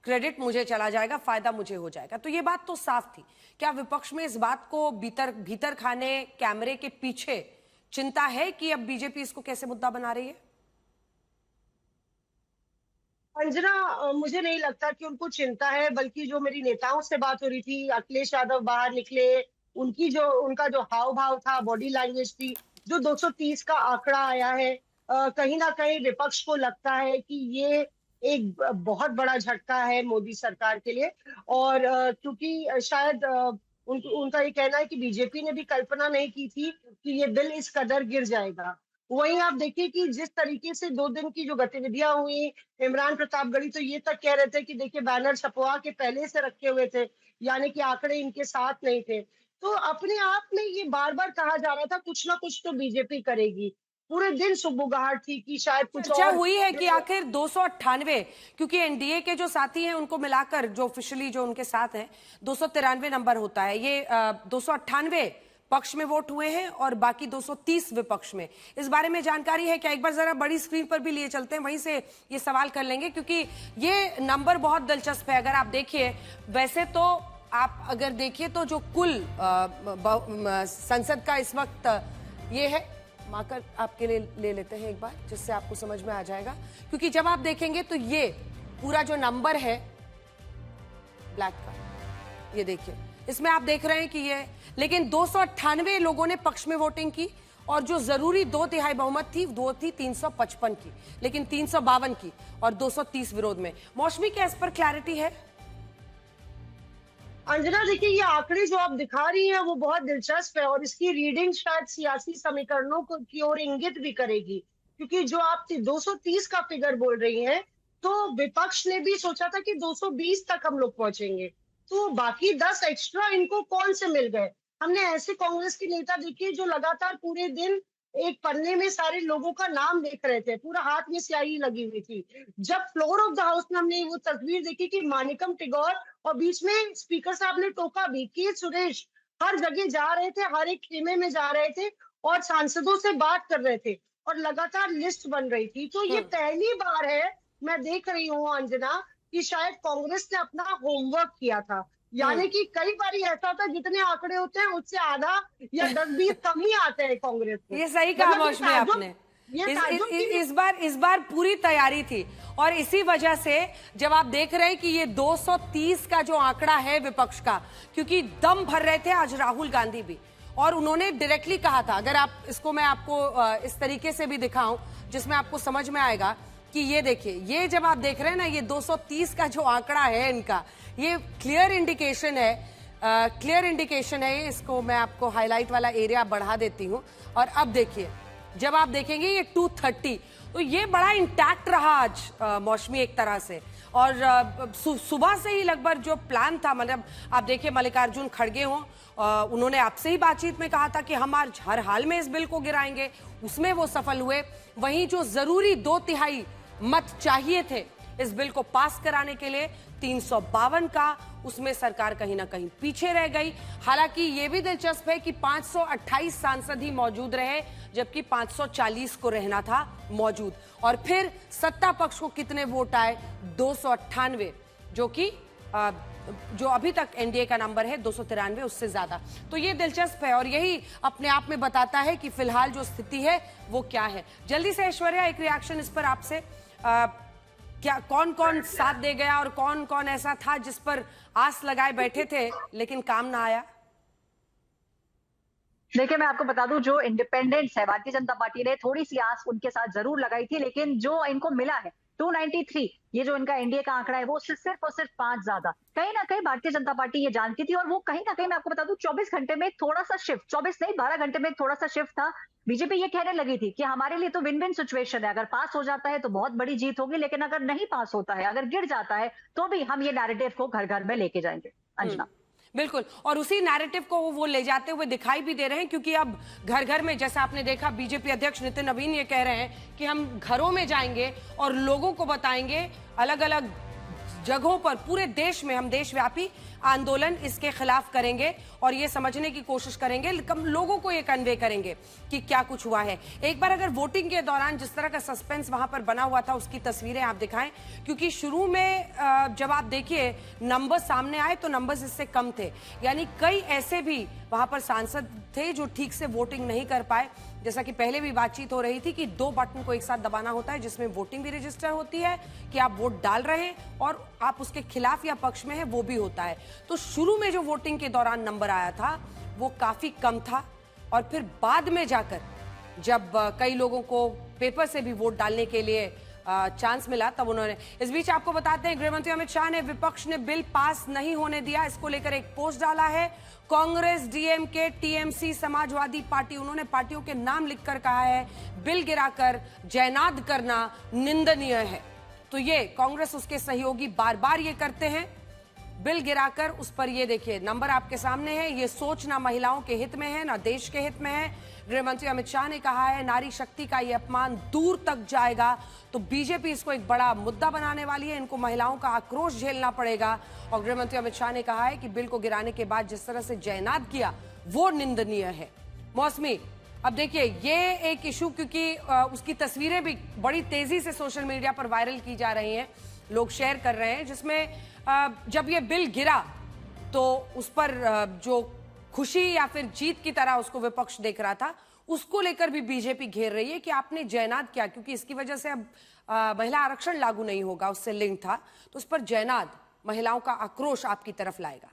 क्रेडिट मुझे चला जाएगा, फायदा मुझे हो जाएगा। तो ये बात तो साफ थी। क्या विपक्ष में इस बात को भीतर खाने कैमरे के पीछे चिंता है कि अब बीजेपी इसको कैसे मुद्दा बना रही है? अंजना, मुझे नहीं लगता कि उनको चिंता है, बल्कि जो मेरी नेताओं से बात हो रही थी, अखिलेश यादव बाहर निकले, उनका जो हाव भाव था, बॉडी लैंग्वेज थी, जो 230 का आंकड़ा आया है, कहीं ना कहीं विपक्ष को लगता है कि ये एक बहुत बड़ा झटका है मोदी सरकार के लिए। और क्योंकि शायद उनका ये कहना है कि बीजेपी ने भी कल्पना नहीं की थी कि ये बिल इस कदर गिर जाएगा। वहीं आप देखिए कि जिस तरीके से 2 दिन की जो गतिविधियां हुई, इमरान प्रतापगढ़ी तो ये तक कह रहे थे कि देखिए बैनर छपवा के पहले से रखे हुए थे, यानी कि आंकड़े इनके साथ नहीं थे। तो अपने आप में ये बार बार कहा जा रहा था कुछ ना कुछ तो बीजेपी करेगी। पूरे दिन सुबुगाहट थी कि शायद कुछ चर्चा हुई है कि आखिर 298, क्योंकि एनडीए के जो साथी हैं उनको मिलाकर जो ऑफिशियली जो उनके साथ हैं 293 नंबर होता है, ये 298 पक्ष में वोट हुए हैं और बाकी 230 विपक्ष में। इस बारे में जानकारी है क्या? एक बार जरा बड़ी स्क्रीन पर भी लिए चलते हैं, वहीं से ये सवाल कर लेंगे, क्योंकि ये नंबर बहुत दिलचस्प है। अगर आप देखिए, वैसे तो आप अगर देखिए तो जो कुल संसद का इस वक्त ये है, मार्कर आपके लिए ले लेते हैं एक बार, जिससे आपको समझ में आ जाएगा। क्योंकि जब आप देखेंगे तो ये पूरा जो नंबर है ब्लैक का, ये देखिए, इसमें आप देख रहे हैं कि ये, लेकिन 298 लोगों ने पक्ष में वोटिंग की, और जो जरूरी 2/3 बहुमत थी वो थी 355 की, लेकिन 352 की और 230 विरोध में। मौसमी, क्या इस पर क्लैरिटी है? अंजना, देखिए ये आंकड़े जो आप दिखा रही हैं वो बहुत दिलचस्प है, और इसकी रीडिंग शायद सियासी समीकरणों की ओर इंगित भी करेगी। क्योंकि जो आप 230 का फिगर बोल रही हैं, तो विपक्ष ने भी सोचा था कि 220 तक हम लोग पहुंचेंगे, तो बाकी 10 एक्स्ट्रा इनको कौन से मिल गए? हमने ऐसे कांग्रेस के नेता देखे जो लगातार पूरे दिन एक पन्ने में सारे लोगों का नाम देख रहे थे, पूरा हाथ में स्याही लगी हुई थी। जब फ्लोर ऑफ द हाउस में हमने वो तस्वीर देखी कि मानिकम टिगोर, और बीच में स्पीकर साहब ने टोका भी कि सुरेश हर जगह जा रहे थे, हर एक खेमे में जा रहे थे और सांसदों से बात कर रहे थे, और लगातार लिस्ट बन रही थी। तो ये पहली बार है, मैं देख रही हूँ अंजना, कि शायद कांग्रेस ने अपना होमवर्क किया था। यानी कि कई बार ऐसा होता है जितने आंकड़े होते हैं उससे आधा या 10-20 कम ही आते हैं कांग्रेस को। ये सही कहा मौसमी आपने। इस बार पूरी तैयारी थी, और इसी वजह से जब आप देख रहे हैं कि ये 230 का जो आंकड़ा है विपक्ष का, क्योंकि दम भर रहे थे आज राहुल गांधी भी, और उन्होंने डायरेक्टली कहा था, अगर आप इसको मैं आपको इस तरीके से भी दिखाऊं जिसमें आपको समझ में आएगा कि ये देखिए, ये जब आप देख रहे हैं ना, ये 230 का जो आंकड़ा है इनका, ये क्लियर इंडिकेशन है। इसको मैं आपको हाईलाइट वाला एरिया बढ़ा देती हूं, और अब देखिए, जब आप देखेंगे ये 230, तो ये बड़ा इंटैक्ट रहा आज मौसमी एक तरह से। और सुबह से ही लगभग जो प्लान था, मतलब आप देखिए मल्लिकार्जुन खड़गे हों, उन्होंने आपसे ही बातचीत में कहा था कि हम आज हर हाल में इस बिल को गिराएंगे, उसमें वो सफल हुए। वहीं जो जरूरी 2/3 मत चाहिए थे इस बिल को पास कराने के लिए 352 का, उसमें सरकार कहीं ना कहीं पीछे रह गई। हालांकि ये भी दिलचस्प है कि 528 सांसद ही मौजूद रहे, जबकि 540 को रहना था मौजूद। और फिर सत्ता पक्ष को कितने वोट आए? 298, जो कि जो अभी तक एनडीए का नंबर है 293, उससे ज्यादा। तो ये दिलचस्प है और यही अपने आप में बताता है कि फिलहाल जो स्थिति है वो क्या है। जल्दी से ऐश्वर्या एक रिएक्शन इस पर आपसे, क्या कौन कौन साथ दे गया और कौन कौन ऐसा था जिस पर आस लगाए बैठे थे लेकिन काम ना आया? देखिए, मैं आपको बता दूं, जो इंडिपेंडेंट्स है, भारतीय जनता पार्टी ने थोड़ी सी आस उनके साथ जरूर लगाई थी, लेकिन जो इनको मिला है 293, ये जो इनका एनडीए का आंकड़ा है, वो सिर्फ और सिर्फ 5 ज्यादा। कहीं ना कहीं भारतीय जनता पार्टी ये जानती थी, और वो कहीं ना कहीं मैं आपको बता दूं 24 घंटे में थोड़ा सा शिफ्ट, 24 नहीं 12 घंटे में थोड़ा सा शिफ्ट था। बीजेपी ये कहने लगी थी कि हमारे लिए तो विन विन सिचुएशन है, अगर पास हो जाता है तो बहुत बड़ी जीत होगी, लेकिन अगर नहीं पास होता है, अगर गिर जाता है, तो भी हम ये नैरेटिव को घर घर में लेके जाएंगे। अंजना, बिल्कुल, और उसी नैरेटिव को वो ले जाते हुए दिखाई भी दे रहे हैं, क्योंकि अब घर घर में, जैसा आपने देखा, बीजेपी अध्यक्ष नितिन नवीन ये कह रहे हैं कि हम घरों में जाएंगे और लोगों को बताएंगे, अलग अलग जगहों पर पूरे देश में हम देशव्यापी आंदोलन इसके खिलाफ करेंगे और ये समझने की कोशिश करेंगे, लोगों को ये कन्वे करेंगे कि क्या कुछ हुआ है। एक बार अगर वोटिंग के दौरान जिस तरह का सस्पेंस वहां पर बना हुआ था उसकी तस्वीरें आप दिखाएं, क्योंकि शुरू में जब आप देखिए नंबर सामने आए तो नंबर्स इससे कम थे, यानी कई ऐसे भी वहां पर सांसद थे जो ठीक से वोटिंग नहीं कर पाए। जैसा कि पहले भी बातचीत हो रही थी कि 2 बटन को एक साथ दबाना होता है, जिसमें वोटिंग भी रजिस्टर होती है कि आप वोट डाल रहे हैं और आप उसके खिलाफ या पक्ष में है, वो भी होता है। तो शुरू में जो वोटिंग के दौरान नंबर आया था वो काफी कम था, और फिर बाद में जाकर जब कई लोगों को पेपर से भी वोट डालने के लिए चांस मिला, तब उन्होंने। इस बीच आपको बताते हैं, गृहमंत्री अमित शाह ने विपक्ष ने बिल पास नहीं होने दिया, इसको लेकर एक पोस्ट डाला है। Congress, DMK, TMC, Samajwadi party, उन्होंने पार्टियों के नाम लिखकर कहा है बिल गिराकर जयनाद करना निंदनीय है। तो ये कांग्रेस, उसके सहयोगी बार बार ये करते हैं, बिल गिराकर उस पर ये देखिए नंबर आपके सामने है। ये सोच ना महिलाओं के हित में है ना देश के हित में है। गृहमंत्री अमित शाह ने कहा है नारी शक्ति का ये अपमान दूर तक जाएगा, तो बीजेपी इसको एक बड़ा मुद्दा बनाने वाली है, इनको महिलाओं का आक्रोश झेलना पड़ेगा। और गृहमंत्री अमित शाह ने कहा है कि बिल को गिराने के बाद जिस तरह से जयनाद किया वो निंदनीय है। मौसमी, अब देखिए ये एक इशू, क्योंकि उसकी तस्वीरें भी बड़ी तेजी से सोशल मीडिया पर वायरल की जा रही हैं, लोग शेयर कर रहे हैं, जिसमें जब ये बिल गिरा तो उस पर जो खुशी या फिर जीत की तरह उसको विपक्ष देख रहा था, उसको लेकर भी बीजेपी घेर रही है कि आपने जयनाद किया, क्योंकि इसकी वजह से अब महिला आरक्षण लागू नहीं होगा, उससे लिंक था, तो उस पर जयनाद महिलाओं का आक्रोश आपकी तरफ लाएगा।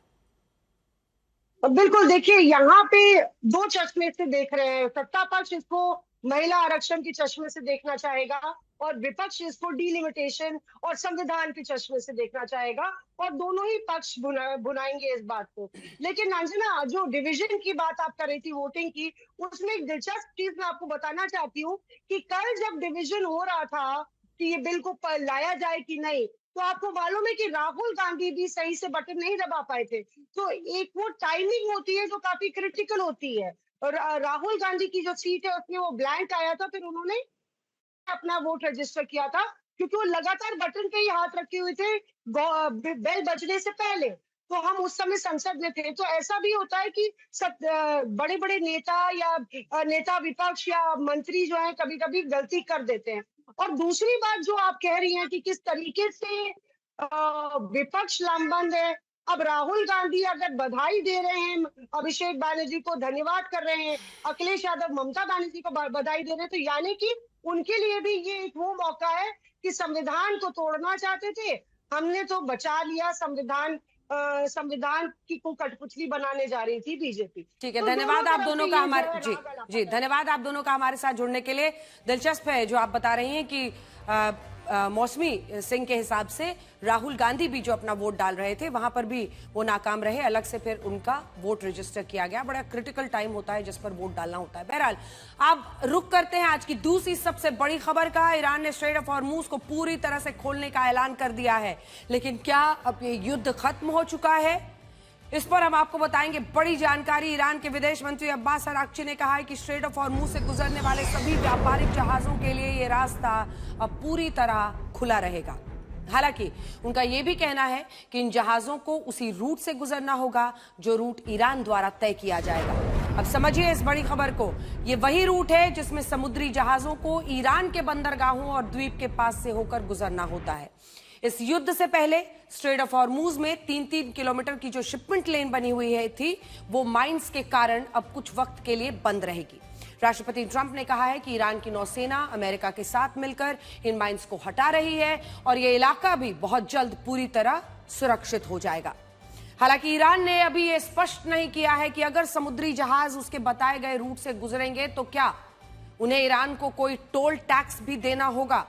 बिल्कुल, देखिए यहाँ पे 2 चश्मे से देख रहे हैं। सत्ता पक्ष इसको महिला आरक्षण के चश्मे से देखना चाहेगा और विपक्ष इसको डिलिमिटेशन और संविधान के चश्मे से देखना चाहेगा, और दोनों ही पक्ष बुनाएंगे इस बात को। लेकिन अंजना, जो डिवीजन की बात आप कर रही थी वोटिंग की, उसमें एक दिलचस्प चीज मैं आपको बताना चाहती हूँ कि कल जब डिवीजन हो रहा था कि ये बिल को लाया जाए कि नहीं, तो आपको मालूम है कि राहुल गांधी भी सही से बटन नहीं दबा पाए थे। तो एक वो टाइमिंग होती है जो काफी क्रिटिकल होती है, और राहुल गांधी की जो सीट है उसमें वो ब्लैंक आया था, फिर उन्होंने अपना वोट रजिस्टर किया था, क्योंकि वो लगातार बटन पे ही हाथ रखे हुए थे बेल बजने से पहले। तो हम उस समय संसद में थे। तो ऐसा भी होता है कि बड़े बड़े नेता या नेता विपक्ष या मंत्री जो है कभी कभी गलती कर देते हैं। और दूसरी बात जो आप कह रही हैं कि किस तरीके से विपक्ष लामबंद है, अब राहुल गांधी अगर बधाई दे रहे हैं, अभिषेक बैनर्जी को धन्यवाद कर रहे हैं, अखिलेश यादव ममता बनर्जी को बधाई दे रहे हैं, तो यानी कि उनके लिए भी ये एक वो मौका है कि संविधान को तोड़ना चाहते थे, हमने तो बचा लिया, संविधान की को कठपुतली बनाने जा रही थी बीजेपी। ठीक है, धन्यवाद आप दोनों का हमारे जी धन्यवाद आप दोनों का हमारे साथ जुड़ने के लिए। दिलचस्प है जो आप बता रही हैं कि मौसमी सिंह के हिसाब से राहुल गांधी भी जो अपना वोट डाल रहे थे वहां पर भी वो नाकाम रहे। अलग से फिर उनका वोट रजिस्टर किया गया। बड़ा क्रिटिकल टाइम होता है जिस पर वोट डालना होता है। बहरहाल आप रुक करते हैं आज की दूसरी सबसे बड़ी खबर का। ईरान ने स्ट्रेट ऑफ हॉर्मूज को पूरी तरह से खोलने का ऐलान कर दिया है, लेकिन क्या अब ये युद्ध खत्म हो चुका है? इस पर हम आपको बताएंगे बड़ी जानकारी। ईरान के विदेश मंत्री अब्बास अराक्ची ने कहा है कि स्ट्रेट ऑफ हॉर्मूज से गुजरने वाले सभी व्यापारिक जहाजों के लिए ये रास्ता अब पूरी तरह खुला रहेगा। हालांकि उनका यह भी कहना है कि इन जहाजों को उसी रूट से गुजरना होगा जो रूट ईरान द्वारा तय किया जाएगा। अब समझिए इस बड़ी खबर को। ये वही रूट है जिसमें समुद्री जहाजों को ईरान के बंदरगाहों और द्वीप के पास से होकर गुजरना होता है। इस युद्ध से पहले स्ट्रेट ऑफ हॉर्मूज में 3-3 किलोमीटर की जो शिपमेंट लेन बनी हुई थी वो माइंस के कारण अब कुछ वक्त के लिए बंद रहेगी। राष्ट्रपति ट्रंप ने कहा है कि ईरान की नौसेना अमेरिका के साथ मिलकर इन माइंस को हटा रही है और यह इलाका भी बहुत जल्द पूरी तरह सुरक्षित हो जाएगा। हालांकि ईरान ने अभी यह स्पष्ट नहीं किया है कि अगर समुद्री जहाज उसके बताए गए रूट से गुजरेंगे तो क्या उन्हें ईरान को कोई टोल टैक्स भी देना होगा।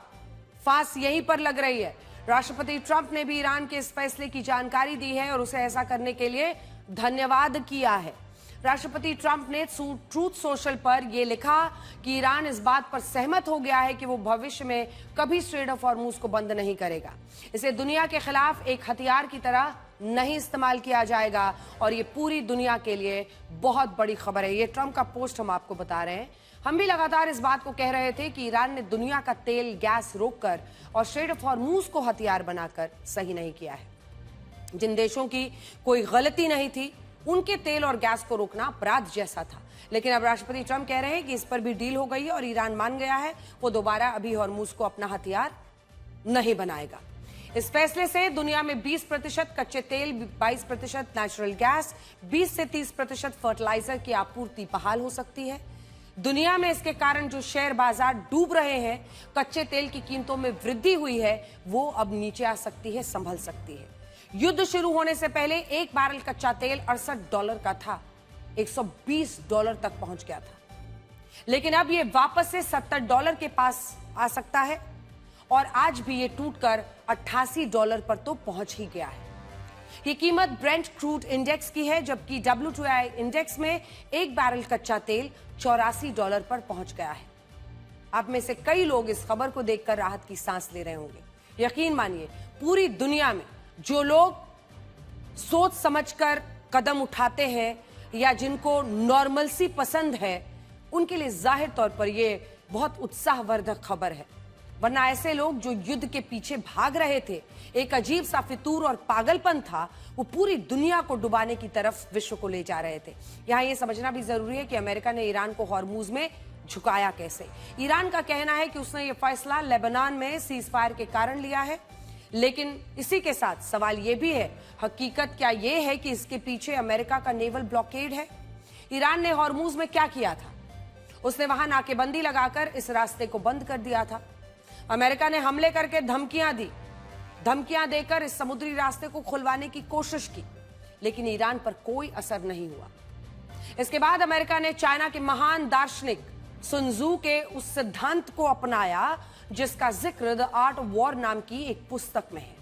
फांस यहीं पर लग रही है। राष्ट्रपति ट्रंप ने भी ईरान के इस फैसले की जानकारी दी है और उसे ऐसा करने के लिए धन्यवाद किया है। राष्ट्रपति ट्रंप ने ट्रूथ सोशल पर यह लिखा कि ईरान इस बात पर सहमत हो गया है कि वो भविष्य में कभी स्ट्रेट ऑफ हॉर्मूज को बंद नहीं करेगा। इसे दुनिया के खिलाफ एक हथियार की तरह नहीं इस्तेमाल किया जाएगा और ये पूरी दुनिया के लिए बहुत बड़ी खबर है। ये ट्रंप का पोस्ट हम आपको बता रहे हैं। हम भी लगातार इस बात को कह रहे थे कि ईरान ने दुनिया का तेल गैस रोककर और स्ट्रेट ऑफ हॉर्मूज को हथियार बनाकर सही नहीं किया है। जिन देशों की कोई गलती नहीं थी उनके तेल और गैस को रोकना अपराध जैसा था, लेकिन अब राष्ट्रपति ट्रंप कह रहे हैं कि इस पर भी डील हो गई है और ईरान मान गया है वो दोबारा अभी हॉर्मूज को अपना हथियार नहीं बनाएगा। इस फैसले से दुनिया में 20% कच्चे तेल, 22% नेचुरल गैस, 20 से 30% फर्टिलाइजर की आपूर्ति बहाल हो सकती है। दुनिया में इसके कारण जो शेयर बाजार डूब रहे हैं, कच्चे तेल की कीमतों में वृद्धि हुई है, वो अब नीचे आ सकती है, संभल सकती है। युद्ध शुरू होने से पहले एक बैरल कच्चा तेल $68 का था, $120 तक पहुंच गया था, लेकिन अब ये वापस से $70 के पास आ सकता है और आज भी ये टूटकर $88 पर तो पहुंच ही गया है। ये कीमत ब्रेंट क्रूड इंडेक्स की है, जबकि WTI इंडेक्स में एक बैरल कच्चा तेल $84 पर पहुंच गया है। आप में से कई लोग इस खबर को देखकर राहत की सांस ले रहे होंगे। यकीन मानिए पूरी दुनिया में जो लोग सोच समझकर कदम उठाते हैं या जिनको नॉर्मलसी पसंद है, उनके लिए जाहिर तौर पर यह बहुत उत्साहवर्धक खबर है। वरना ऐसे लोग जो युद्ध के पीछे भाग रहे थे, एक अजीब सा फितूर और पागलपन था, वो पूरी दुनिया को डुबाने की तरफ विश्व को ले जा रहे थे। यहां यह समझना भी जरूरी है कि अमेरिका ने ईरान को हॉर्मूज में झुकाया कैसे। ईरान का कहना है कि उसने ये फैसला लेबनान में सीज फायर के कारण लिया है, लेकिन इसी के साथ सवाल यह भी है, हकीकत क्या यह है कि इसके पीछे अमेरिका का नेवल ब्लॉकेड है? ईरान ने हॉर्मूज में क्या किया था? उसने वहां नाकेबंदी लगाकर इस रास्ते को बंद कर दिया था। अमेरिका ने हमले करके धमकियां दी, धमकियां देकर इस समुद्री रास्ते को खुलवाने की कोशिश की, लेकिन ईरान पर कोई असर नहीं हुआ। इसके बाद अमेरिका ने चाइना के महान दार्शनिक सुन त्सू के उस सिद्धांत को अपनाया जिसका जिक्र द आर्ट ऑफ वॉर नाम की एक पुस्तक में है।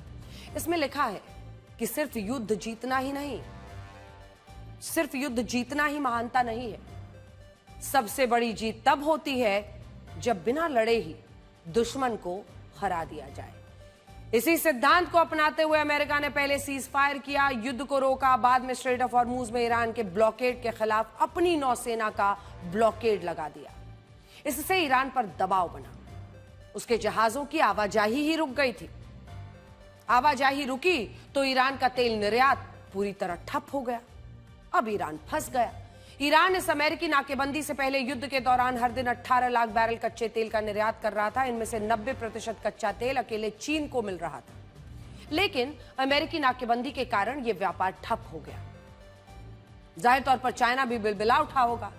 इसमें लिखा है कि सिर्फ युद्ध जीतना ही महानता नहीं है। सबसे बड़ी जीत तब होती है जब बिना लड़े ही दुश्मन को हरा दिया जाए। इसी सिद्धांत को अपनाते हुए अमेरिका ने पहले सीज फायर किया, युद्ध को रोका, बाद में स्ट्रेट ऑफ हॉर्मूज में ईरान के ब्लॉकेड के खिलाफ अपनी नौसेना का ब्लॉकेड लगा दिया। इससे ईरान पर दबाव बना, उसके जहाजों की आवाजाही ही रुक गई थी। आवाजाही रुकी तो ईरान का तेल निर्यात पूरी तरह ठप हो गया। अब ईरान फंस गया। ईरान इस अमेरिकी नाकेबंदी से पहले युद्ध के दौरान हर दिन 18 लाख बैरल कच्चे तेल का निर्यात कर रहा था। इनमें से 90% कच्चा तेल अकेले चीन को मिल रहा था, लेकिन अमेरिकी नाकेबंदी के कारण यह व्यापार ठप हो गया। जाहिर तौर पर चाइना भी बिलबिला उठा होगा।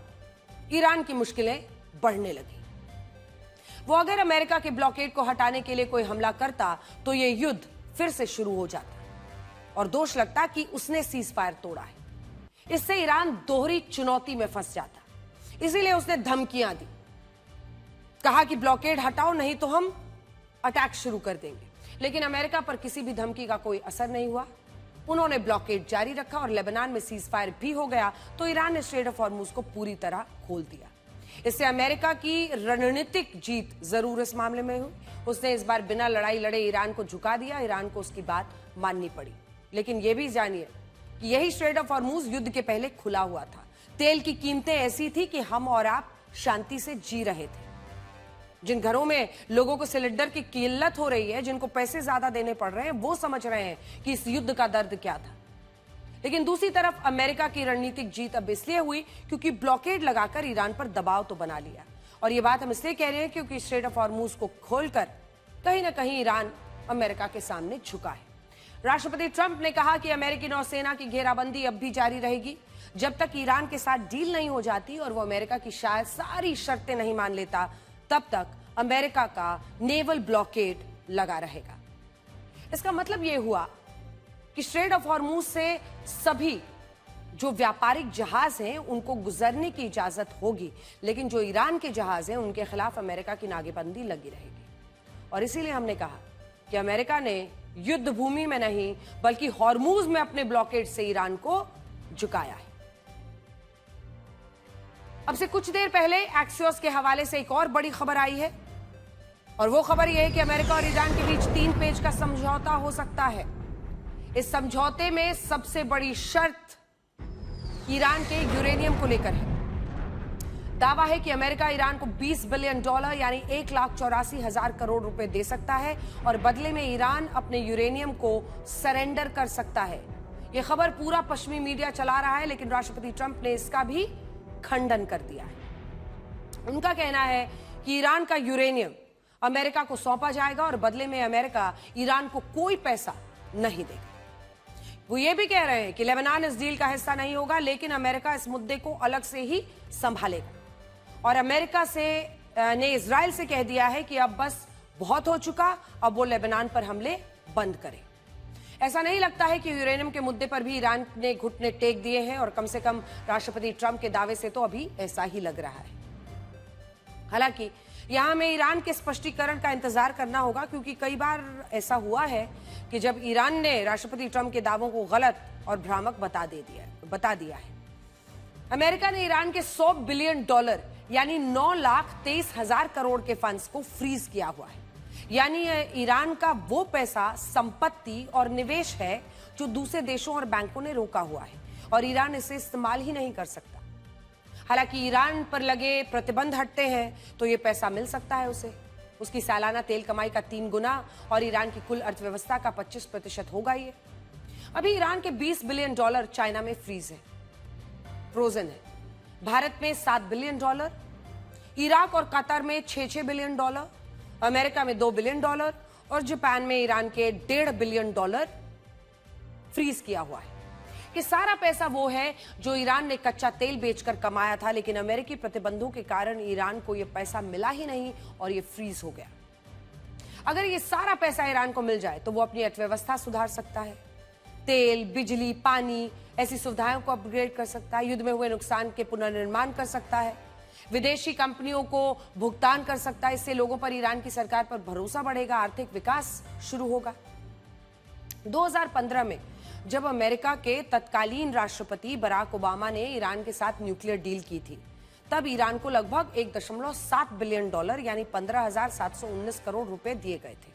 ईरान की मुश्किलें बढ़ने लगी। वो अगर अमेरिका के ब्लॉकेड को हटाने के लिए कोई हमला करता तो यह युद्ध फिर से शुरू हो जाता और दोष लगता कि उसने सीज फायर तोड़ा है। इससे ईरान दोहरी चुनौती में फंस जाता। इसीलिए उसने धमकियां दी, कहा कि ब्लॉकेड हटाओ नहीं तो हम अटैक शुरू कर देंगे। लेकिन अमेरिका पर किसी भी धमकी का कोई असर नहीं हुआ। उन्होंने ब्लॉकेड जारी रखा और लेबनान में सीज फायर भी हो गया तो ईरान ने स्ट्रेट ऑफ हॉर्मुज को पूरी तरह खोल दिया। इससे अमेरिका की रणनीतिक जीत जरूर इस मामले में हुई। उसने इस बार बिना लड़ाई लड़े ईरान को झुका दिया। ईरान को उसकी बात माननी पड़ी। लेकिन यह भी जानिए कि यही स्ट्रेट ऑफ हॉर्मुज युद्ध के पहले खुला हुआ था। तेल की कीमतें ऐसी थी कि हम और आप शांति से जी रहे थे। जिन घरों में लोगों को सिलेंडर की किल्लत हो रही है, जिनको पैसे ज्यादा देने पड़ रहे हैं, वो समझ रहे हैं कि इस युद्ध का दर्द क्या था। लेकिन दूसरी तरफ अमेरिका की रणनीतिक जीत अब इसलिए हुई क्योंकि ब्लॉकेड लगाकर ईरान पर दबाव तो बना लिया। और ये बात हम इसलिए कह रहे हैं क्योंकि स्ट्रेट ऑफ हॉर्मुज को खोलकर कहीं ना कहीं ईरान अमेरिका के सामने झुका है। राष्ट्रपति ट्रंप ने कहा कि अमेरिकी नौसेना की घेराबंदी अब भी जारी रहेगी जब तक ईरान के साथ डील नहीं हो जाती और वो अमेरिका की शायद सारी शर्तें नहीं मान लेता, तब तक अमेरिका का नेवल ब्लॉकेड लगा रहेगा। इसका मतलब यह हुआ कि स्ट्रेट ऑफ हॉर्मुज से सभी जो व्यापारिक जहाज हैं उनको गुजरने की इजाजत होगी, लेकिन जो ईरान के जहाज हैं उनके खिलाफ अमेरिका की नाकेबंदी लगी रहेगी। और इसीलिए हमने कहा कि अमेरिका ने युद्ध भूमि में नहीं बल्कि हॉर्मुज में अपने ब्लॉकेड से ईरान को झुकाया है। अब से कुछ देर पहले एक्सियोस के हवाले से एक और बड़ी खबर आई है और वो खबर यह है कि अमेरिका और ईरान के बीच 3 पेज का समझौता हो सकता है। इस समझौते में सबसे बड़ी शर्त ईरान के यूरेनियम को लेकर है। दावा है कि अमेरिका ईरान को $20 बिलियन यानी 1,84,000 करोड़ रुपए दे सकता है और बदले में ईरान अपने यूरेनियम को सरेंडर कर सकता है। यह खबर पूरा पश्चिमी मीडिया चला रहा है, लेकिन राष्ट्रपति ट्रंप ने इसका भी खंडन कर दिया है। उनका कहना है कि ईरान का यूरेनियम अमेरिका को सौंपा जाएगा और बदले में अमेरिका ईरान को कोई पैसा नहीं देगा। वो ये भी कह रहे हैं कि लेबनान इस डील का हिस्सा नहीं होगा, लेकिन अमेरिका इस मुद्दे को अलग से ही संभालेगा। और अमेरिका ने इजराइल से कह दिया है कि अब बस बहुत हो चुका, अब वो लेबनान पर हमले बंद करे। ऐसा नहीं लगता है कि यूरेनियम के मुद्दे पर भी ईरान ने घुटने टेक दिए हैं और कम से कम राष्ट्रपति ट्रंप के दावे से तो अभी ऐसा ही लग रहा है। हालांकि यहां हमें ईरान के स्पष्टीकरण का इंतजार करना होगा, क्योंकि कई बार ऐसा हुआ है कि जब ईरान ने राष्ट्रपति ट्रंप के दावों को गलत और भ्रामक बता दिया है। अमेरिका ने ईरान के $100 बिलियन यानी 9,23,000 करोड़ के फंड्स को फ्रीज किया हुआ है। यानी ईरान का वो पैसा, संपत्ति और निवेश है जो दूसरे देशों और बैंकों ने रोका हुआ है और ईरान इसे इस्तेमाल ही नहीं कर सकता। हालांकि ईरान पर लगे प्रतिबंध हटते हैं तो ये पैसा मिल सकता है उसे। उसकी सालाना तेल कमाई का 3 गुना और ईरान की कुल अर्थव्यवस्था का 25% होगा ये। अभी ईरान के $20 बिलियन चाइना में फ्रीज है, फ्रोजन है। भारत में $7 बिलियन, इराक और कतर में $6 बिलियन, अमेरिका में $2 बिलियन और जापान में ईरान के $1.5 बिलियन फ्रीज किया हुआ है। कि सारा पैसा वो है जो ईरान ने कच्चा तेल बेचकर कमाया था, लेकिन अमेरिकी प्रतिबंधों के कारण ईरान को यह पैसा मिला ही नहीं और ये फ्रीज हो गया। अगर ये सारा पैसा ईरान को मिल जाए तो वो अपनी अर्थव्यवस्था सुधार सकता है, तेल, बिजली, पानी ऐसी सुविधाओं को अपग्रेड कर सकता है, युद्ध में हुए नुकसान के पुनर्निर्माण कर सकता है, विदेशी कंपनियों को भुगतान कर सकता है। इससे लोगों पर ईरान की सरकार पर भरोसा बढ़ेगा, आर्थिक विकास शुरू होगा। 2015 में जब अमेरिका के तत्कालीन राष्ट्रपति बराक ओबामा ने ईरान के साथ न्यूक्लियर डील की थी, तब ईरान को लगभग $1.7 बिलियन यानी 15,719 करोड़ रुपए दिए गए थे।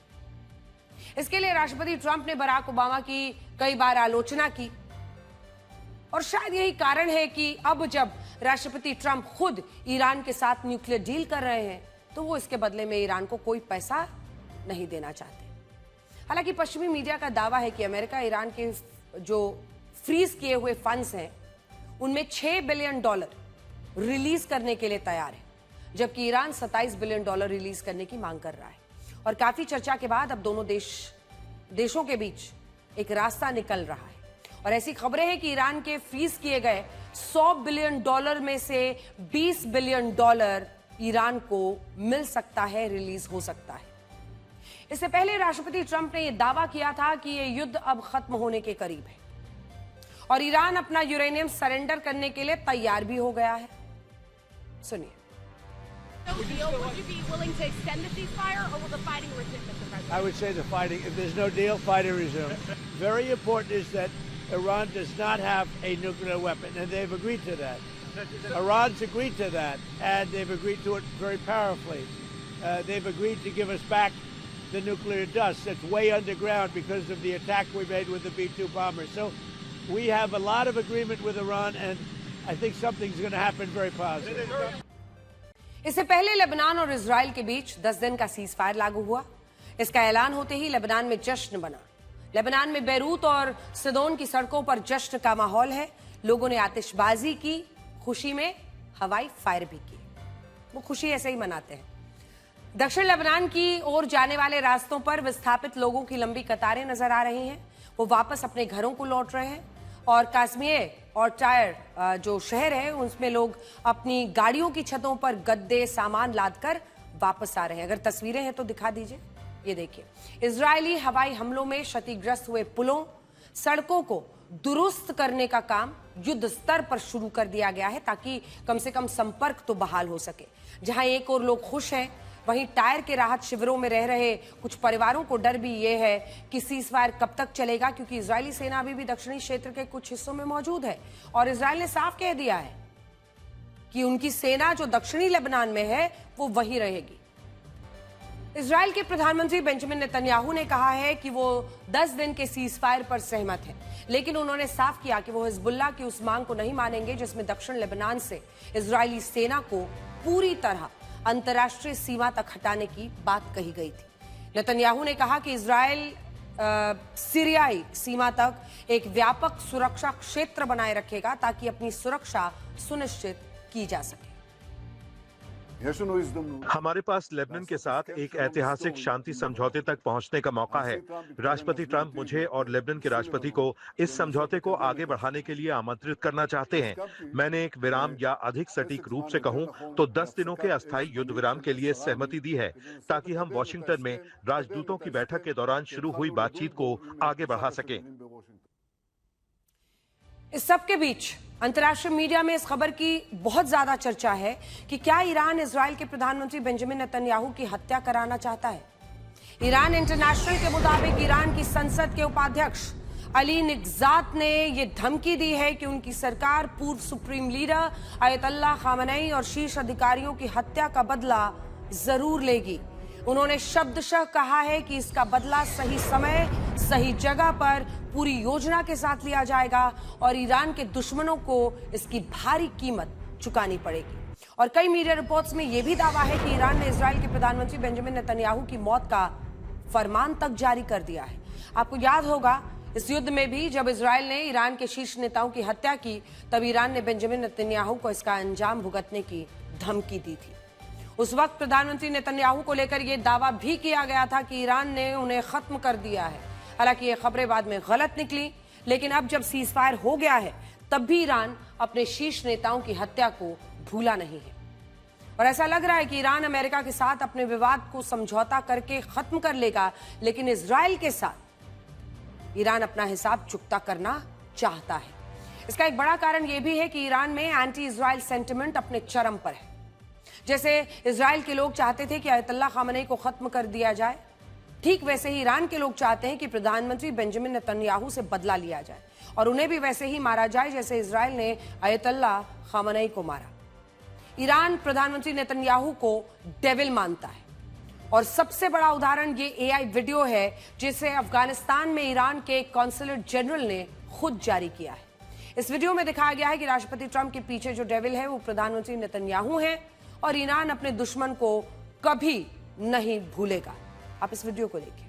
इसके लिए राष्ट्रपति ट्रंप ने बराक ओबामा की कई बार आलोचना की और शायद यही कारण है कि अब जब राष्ट्रपति ट्रंप खुद ईरान के साथ न्यूक्लियर डील कर रहे हैं तो वो इसके बदले में ईरान को कोई पैसा नहीं देना चाहते। हालांकि पश्चिमी मीडिया का दावा है कि अमेरिका ईरान के जो फ्रीज किए हुए फंड्स हैं उनमें $6 बिलियन रिलीज करने के लिए तैयार है, जबकि ईरान $27 बिलियन रिलीज करने की मांग कर रहा है। और काफी चर्चा के बाद अब दोनों देशों के बीच एक रास्ता निकल रहा है और ऐसी खबरें हैं कि ईरान के फ्रीज किए गए $100 बिलियन में से $20 बिलियन ईरान को मिल सकता है, रिलीज हो सकता है। इससे पहले राष्ट्रपति ट्रंप ने यह दावा किया था कि यह युद्ध अब खत्म होने के करीब है और ईरान अपना यूरेनियम सरेंडर करने के लिए तैयार भी हो गया है। सुनिए। deal, would you be willing to extend the ceasefire, or will the fighting resume, Mr. President? I would say the fighting. If there's no deal, fighting resume. Very important is that Iran does not have a nuclear weapon, and they've agreed to that. Iran's agreed to that, and they've agreed to it very powerfully. They've agreed to give us back the nuclear dust that's way underground because of the attack we made with the B-2 bombers. So we have a lot of agreement with Iran, and I think something's going to happen very positive. इससे पहले Lebanon और Israel के बीच 10 दिन का cease fire लागू हुआ। इसका ऐलान होते ही लेबनान में जश्न बना। लेबनान में बेरूत और सिदोन की सड़कों पर जश्न का माहौल है। लोगों ने आतिशबाजी की, खुशी में हवाई फायर भी की। वो खुशी ऐसे ही मनाते हैं। दक्षिण लेबनान की ओर जाने वाले रास्तों पर विस्थापित लोगों की लंबी कतारें नजर आ रही हैं। वो वापस अपने घरों को लौट रहे हैं और काश्मीर और टायर जो शहर है उसमें लोग अपनी गाड़ियों की छतों पर गद्दे सामान लादकर वापस आ रहे हैं। अगर तस्वीरें हैं तो दिखा दीजिए। ये देखिए, इजरायली हवाई हमलों में क्षतिग्रस्त हुए पुलों, सड़कों को दुरुस्त करने का काम युद्ध स्तर पर शुरू कर दिया गया है ताकि कम से कम संपर्क तो बहाल हो सके। जहां एक और लोग खुश हैं, वहीं टायर के राहत शिविरों में रह रहे कुछ परिवारों को डर भी ये है कि सीजफायर कब तक चलेगा, क्योंकि इजरायली सेना अभी भी दक्षिणी क्षेत्र के कुछ हिस्सों में मौजूद है और इजरायल ने साफ कह दिया है कि उनकी सेना जो दक्षिणी लेबनान में है वो वही रहेगी। इजरायल के प्रधानमंत्री बेंजामिन नेतन्याहू ने कहा है कि वो 10 दिन के सीजफायर पर सहमत हैं, लेकिन उन्होंने साफ किया कि वो हिजबुल्लाह की उस मांग को नहीं मानेंगे जिसमें दक्षिण लेबनान से इजरायली सेना को पूरी तरह अंतर्राष्ट्रीय सीमा तक हटाने की बात कही गई थी। नेतन्याहू ने कहा कि इजरायल सीरियाई सीमा तक एक व्यापक सुरक्षा क्षेत्र बनाए रखेगा ताकि अपनी सुरक्षा सुनिश्चित की जा सके। हमारे पास लेबनान के साथ एक ऐतिहासिक शांति समझौते तक पहुंचने का मौका है। राष्ट्रपति ट्रंप मुझे और लेबनान के राष्ट्रपति को इस समझौते को आगे बढ़ाने के लिए आमंत्रित करना चाहते हैं। मैंने एक विराम या अधिक सटीक रूप से कहूं तो 10 दिनों के अस्थायी युद्ध विराम के लिए सहमति दी है ताकि हम वॉशिंगटन में राजदूतों की बैठक के दौरान शुरू हुई बातचीत को आगे बढ़ा सकें। इस सबके बीच अंतर्राष्ट्रीय मीडिया में इस खबर की बहुत ज्यादा चर्चा है कि क्या ईरान इजरायल के प्रधानमंत्री बेंजामिन नेतन्याहू की हत्या कराना चाहता है। ईरान इंटरनेशनल के मुताबिक ईरान की संसद के उपाध्यक्ष अली निगजात ने यह धमकी दी है कि उनकी सरकार पूर्व सुप्रीम लीडर अयतुल्लाह खामेनी और शीर्ष अधिकारियों की हत्या का बदला जरूर लेगी। उन्होंने शब्दशः कहा है कि इसका बदला सही समय, सही जगह पर पूरी योजना के साथ लिया जाएगा और ईरान के दुश्मनों को इसकी भारी कीमत चुकानी पड़ेगी। और कई मीडिया रिपोर्ट्स में यह भी दावा है कि ईरान ने इजरायल के प्रधानमंत्री बेंजामिन नेतन्याहू की मौत का फरमान तक जारी कर दिया है। आपको याद होगा इस युद्ध में भी जब इजरायल ने ईरान के शीर्ष नेताओं की हत्या की तब ईरान ने बेंजामिन नेतन्याहू को इसका अंजाम भुगतने की धमकी दी थी। उस वक्त प्रधानमंत्री नेतन्याहू को लेकर यह दावा भी किया गया था कि ईरान ने उन्हें खत्म कर दिया है। हालांकि ये खबरें बाद में गलत निकली, लेकिन अब जब सीजफायर हो गया है तब भी ईरान अपने शीर्ष नेताओं की हत्या को भूला नहीं है और ऐसा लग रहा है कि ईरान अमेरिका के साथ अपने विवाद को समझौता करके खत्म कर लेगा, लेकिन इजरायल के साथ ईरान अपना हिसाब चुकता करना चाहता है। इसका एक बड़ा कारण यह भी है कि ईरान में एंटी इजरायल सेंटिमेंट अपने चरम पर है। जैसे इजरायल के लोग चाहते थे कि अयतुल्लाह खामेनी को खत्म कर दिया जाए, ठीक वैसे ही ईरान के लोग चाहते हैं कि प्रधानमंत्री बेंजामिन नेतन्याहू से बदला लिया जाए और उन्हें भी वैसे ही मारा जाए जैसे इजरायल ने अयतुल्लाह खामेनी को मारा। ईरान प्रधानमंत्री नेतन्याहू को डेविल मानता है और सबसे बड़ा उदाहरण ये एआई वीडियो है जिसे अफगानिस्तान में ईरान के कॉन्सुलेट जनरल ने खुद जारी किया है। इस वीडियो में दिखाया गया है कि राष्ट्रपति ट्रंप के पीछे जो डेविल है वो प्रधानमंत्री नेतन्याहू है और ईरान अपने दुश्मन को कभी नहीं भूलेगा। आप इस वीडियो को देखिए।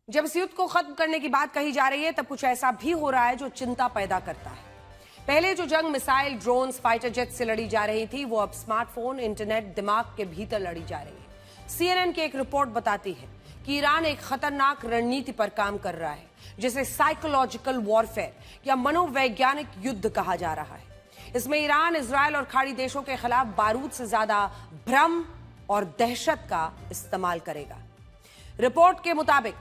जब इस युद्ध को खत्म करने की बात कही जा रही है तब कुछ ऐसा भी हो रहा है जो चिंता पैदा करता है। पहले जो जंग मिसाइल, ड्रोन्स, फाइटर जेट से लड़ी जा रही थी वो अब स्मार्टफोन, इंटरनेट, दिमाग के भीतर लड़ी जा रही है। CNN की एक रिपोर्ट बताती है कि ईरान एक खतरनाक रणनीति पर काम कर रहा है जिसे साइकोलॉजिकल वॉरफेयर या मनोवैज्ञानिक युद्ध कहा जा रहा है। इसमें ईरान, इजरायल और खाड़ी देशों के खिलाफ बारूद से ज्यादा भ्रम और दहशत का इस्तेमाल करेगा। रिपोर्ट के मुताबिक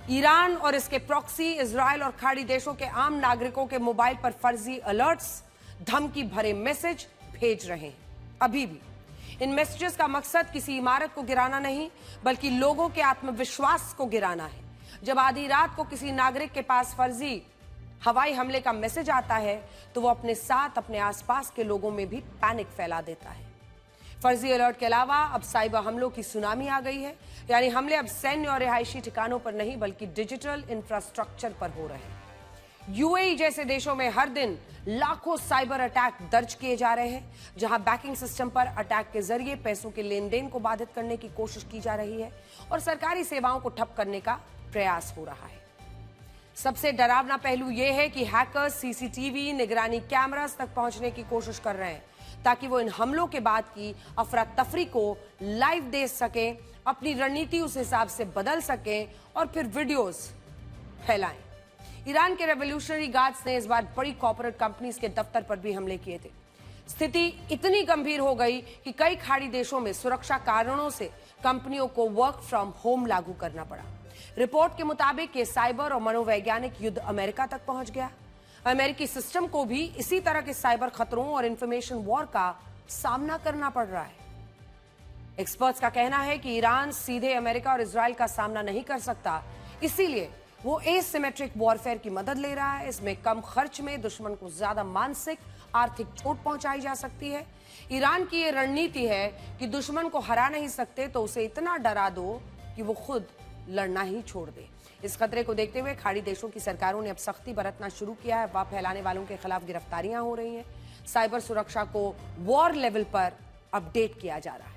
ईरान और इसके प्रॉक्सी इजरायल और खाड़ी देशों के आम नागरिकों के मोबाइल पर फर्जी अलर्ट्स, धमकी भरे मैसेज भेज रहे हैं। अभी भी इन मैसेजेस का मकसद किसी इमारत को गिराना नहीं, बल्कि लोगों के आत्मविश्वास को गिराना है। जब आधी रात को किसी नागरिक के पास फर्जी हवाई हमले का मैसेज आता है तो वो अपने साथ अपने आसपास के लोगों में भी पैनिक फैला देता है। फर्जी अलर्ट के अलावा अब साइबर हमलों की सुनामी आ गई है, यानी हमले अब सैन्य और रिहायशी ठिकानों पर नहीं बल्कि डिजिटल इंफ्रास्ट्रक्चर पर हो रहे हैं। यूएई जैसे देशों में हर दिन लाखों साइबर अटैक दर्ज किए जा रहे हैं, जहां बैंकिंग सिस्टम पर अटैक के जरिए पैसों के लेन देन को बाधित करने की कोशिश की जा रही है और सरकारी सेवाओं को ठप करने का प्रयास हो रहा है। सबसे डरावना पहलू यह है कि हैकर्स सीसीटीवी, निगरानी कैमरास तक पहुंचने की कोशिश कर रहे हैं ताकि वो इन हमलों के बाद की अफरा तफरी को लाइव देख सकें, अपनी रणनीति उस हिसाब से बदल सकें और फिर वीडियोस फैलाएं। ईरान के रेवोल्यूशनरी गार्ड्स ने इस बार बड़ी कॉर्पोरेट कंपनीज के दफ्तर पर भी हमले किए थे। स्थिति इतनी गंभीर हो गई कि कई खाड़ी देशों में सुरक्षा कारणों से कंपनियों को वर्क फ्रॉम होम लागू करना पड़ा। रिपोर्ट के मुताबिक ये साइबर और मनोवैज्ञानिक युद्ध अमेरिका तक पहुंच गया। अमेरिकी सिस्टम को भी इसी तरह के साइबर खतरों और इंफॉर्मेशन वॉर का सामना करना पड़ रहा है। एक्सपर्ट्स का कहना है कि ईरान सीधे अमेरिका और इजराइल का सामना नहीं कर सकता, इसीलिए वो एसिमेट्रिक वॉरफेयर की मदद ले रहा है। इसमें कम खर्च में दुश्मन को ज्यादा मानसिक आर्थिक चोट पहुंचाई जा सकती है। ईरान की ये रणनीति है कि दुश्मन को हरा नहीं सकते तो उसे इतना डरा दो कि वो खुद लड़ना ही छोड़ दे। इस खतरे को देखते हुए खाड़ी देशों की सरकारों ने अब सख्ती बरतना शुरू किया है। अफवाह फैलाने वालों के खिलाफ गिरफ्तारियां हो रही हैं। साइबर सुरक्षा को वॉर लेवल पर अपडेट किया जा रहा है।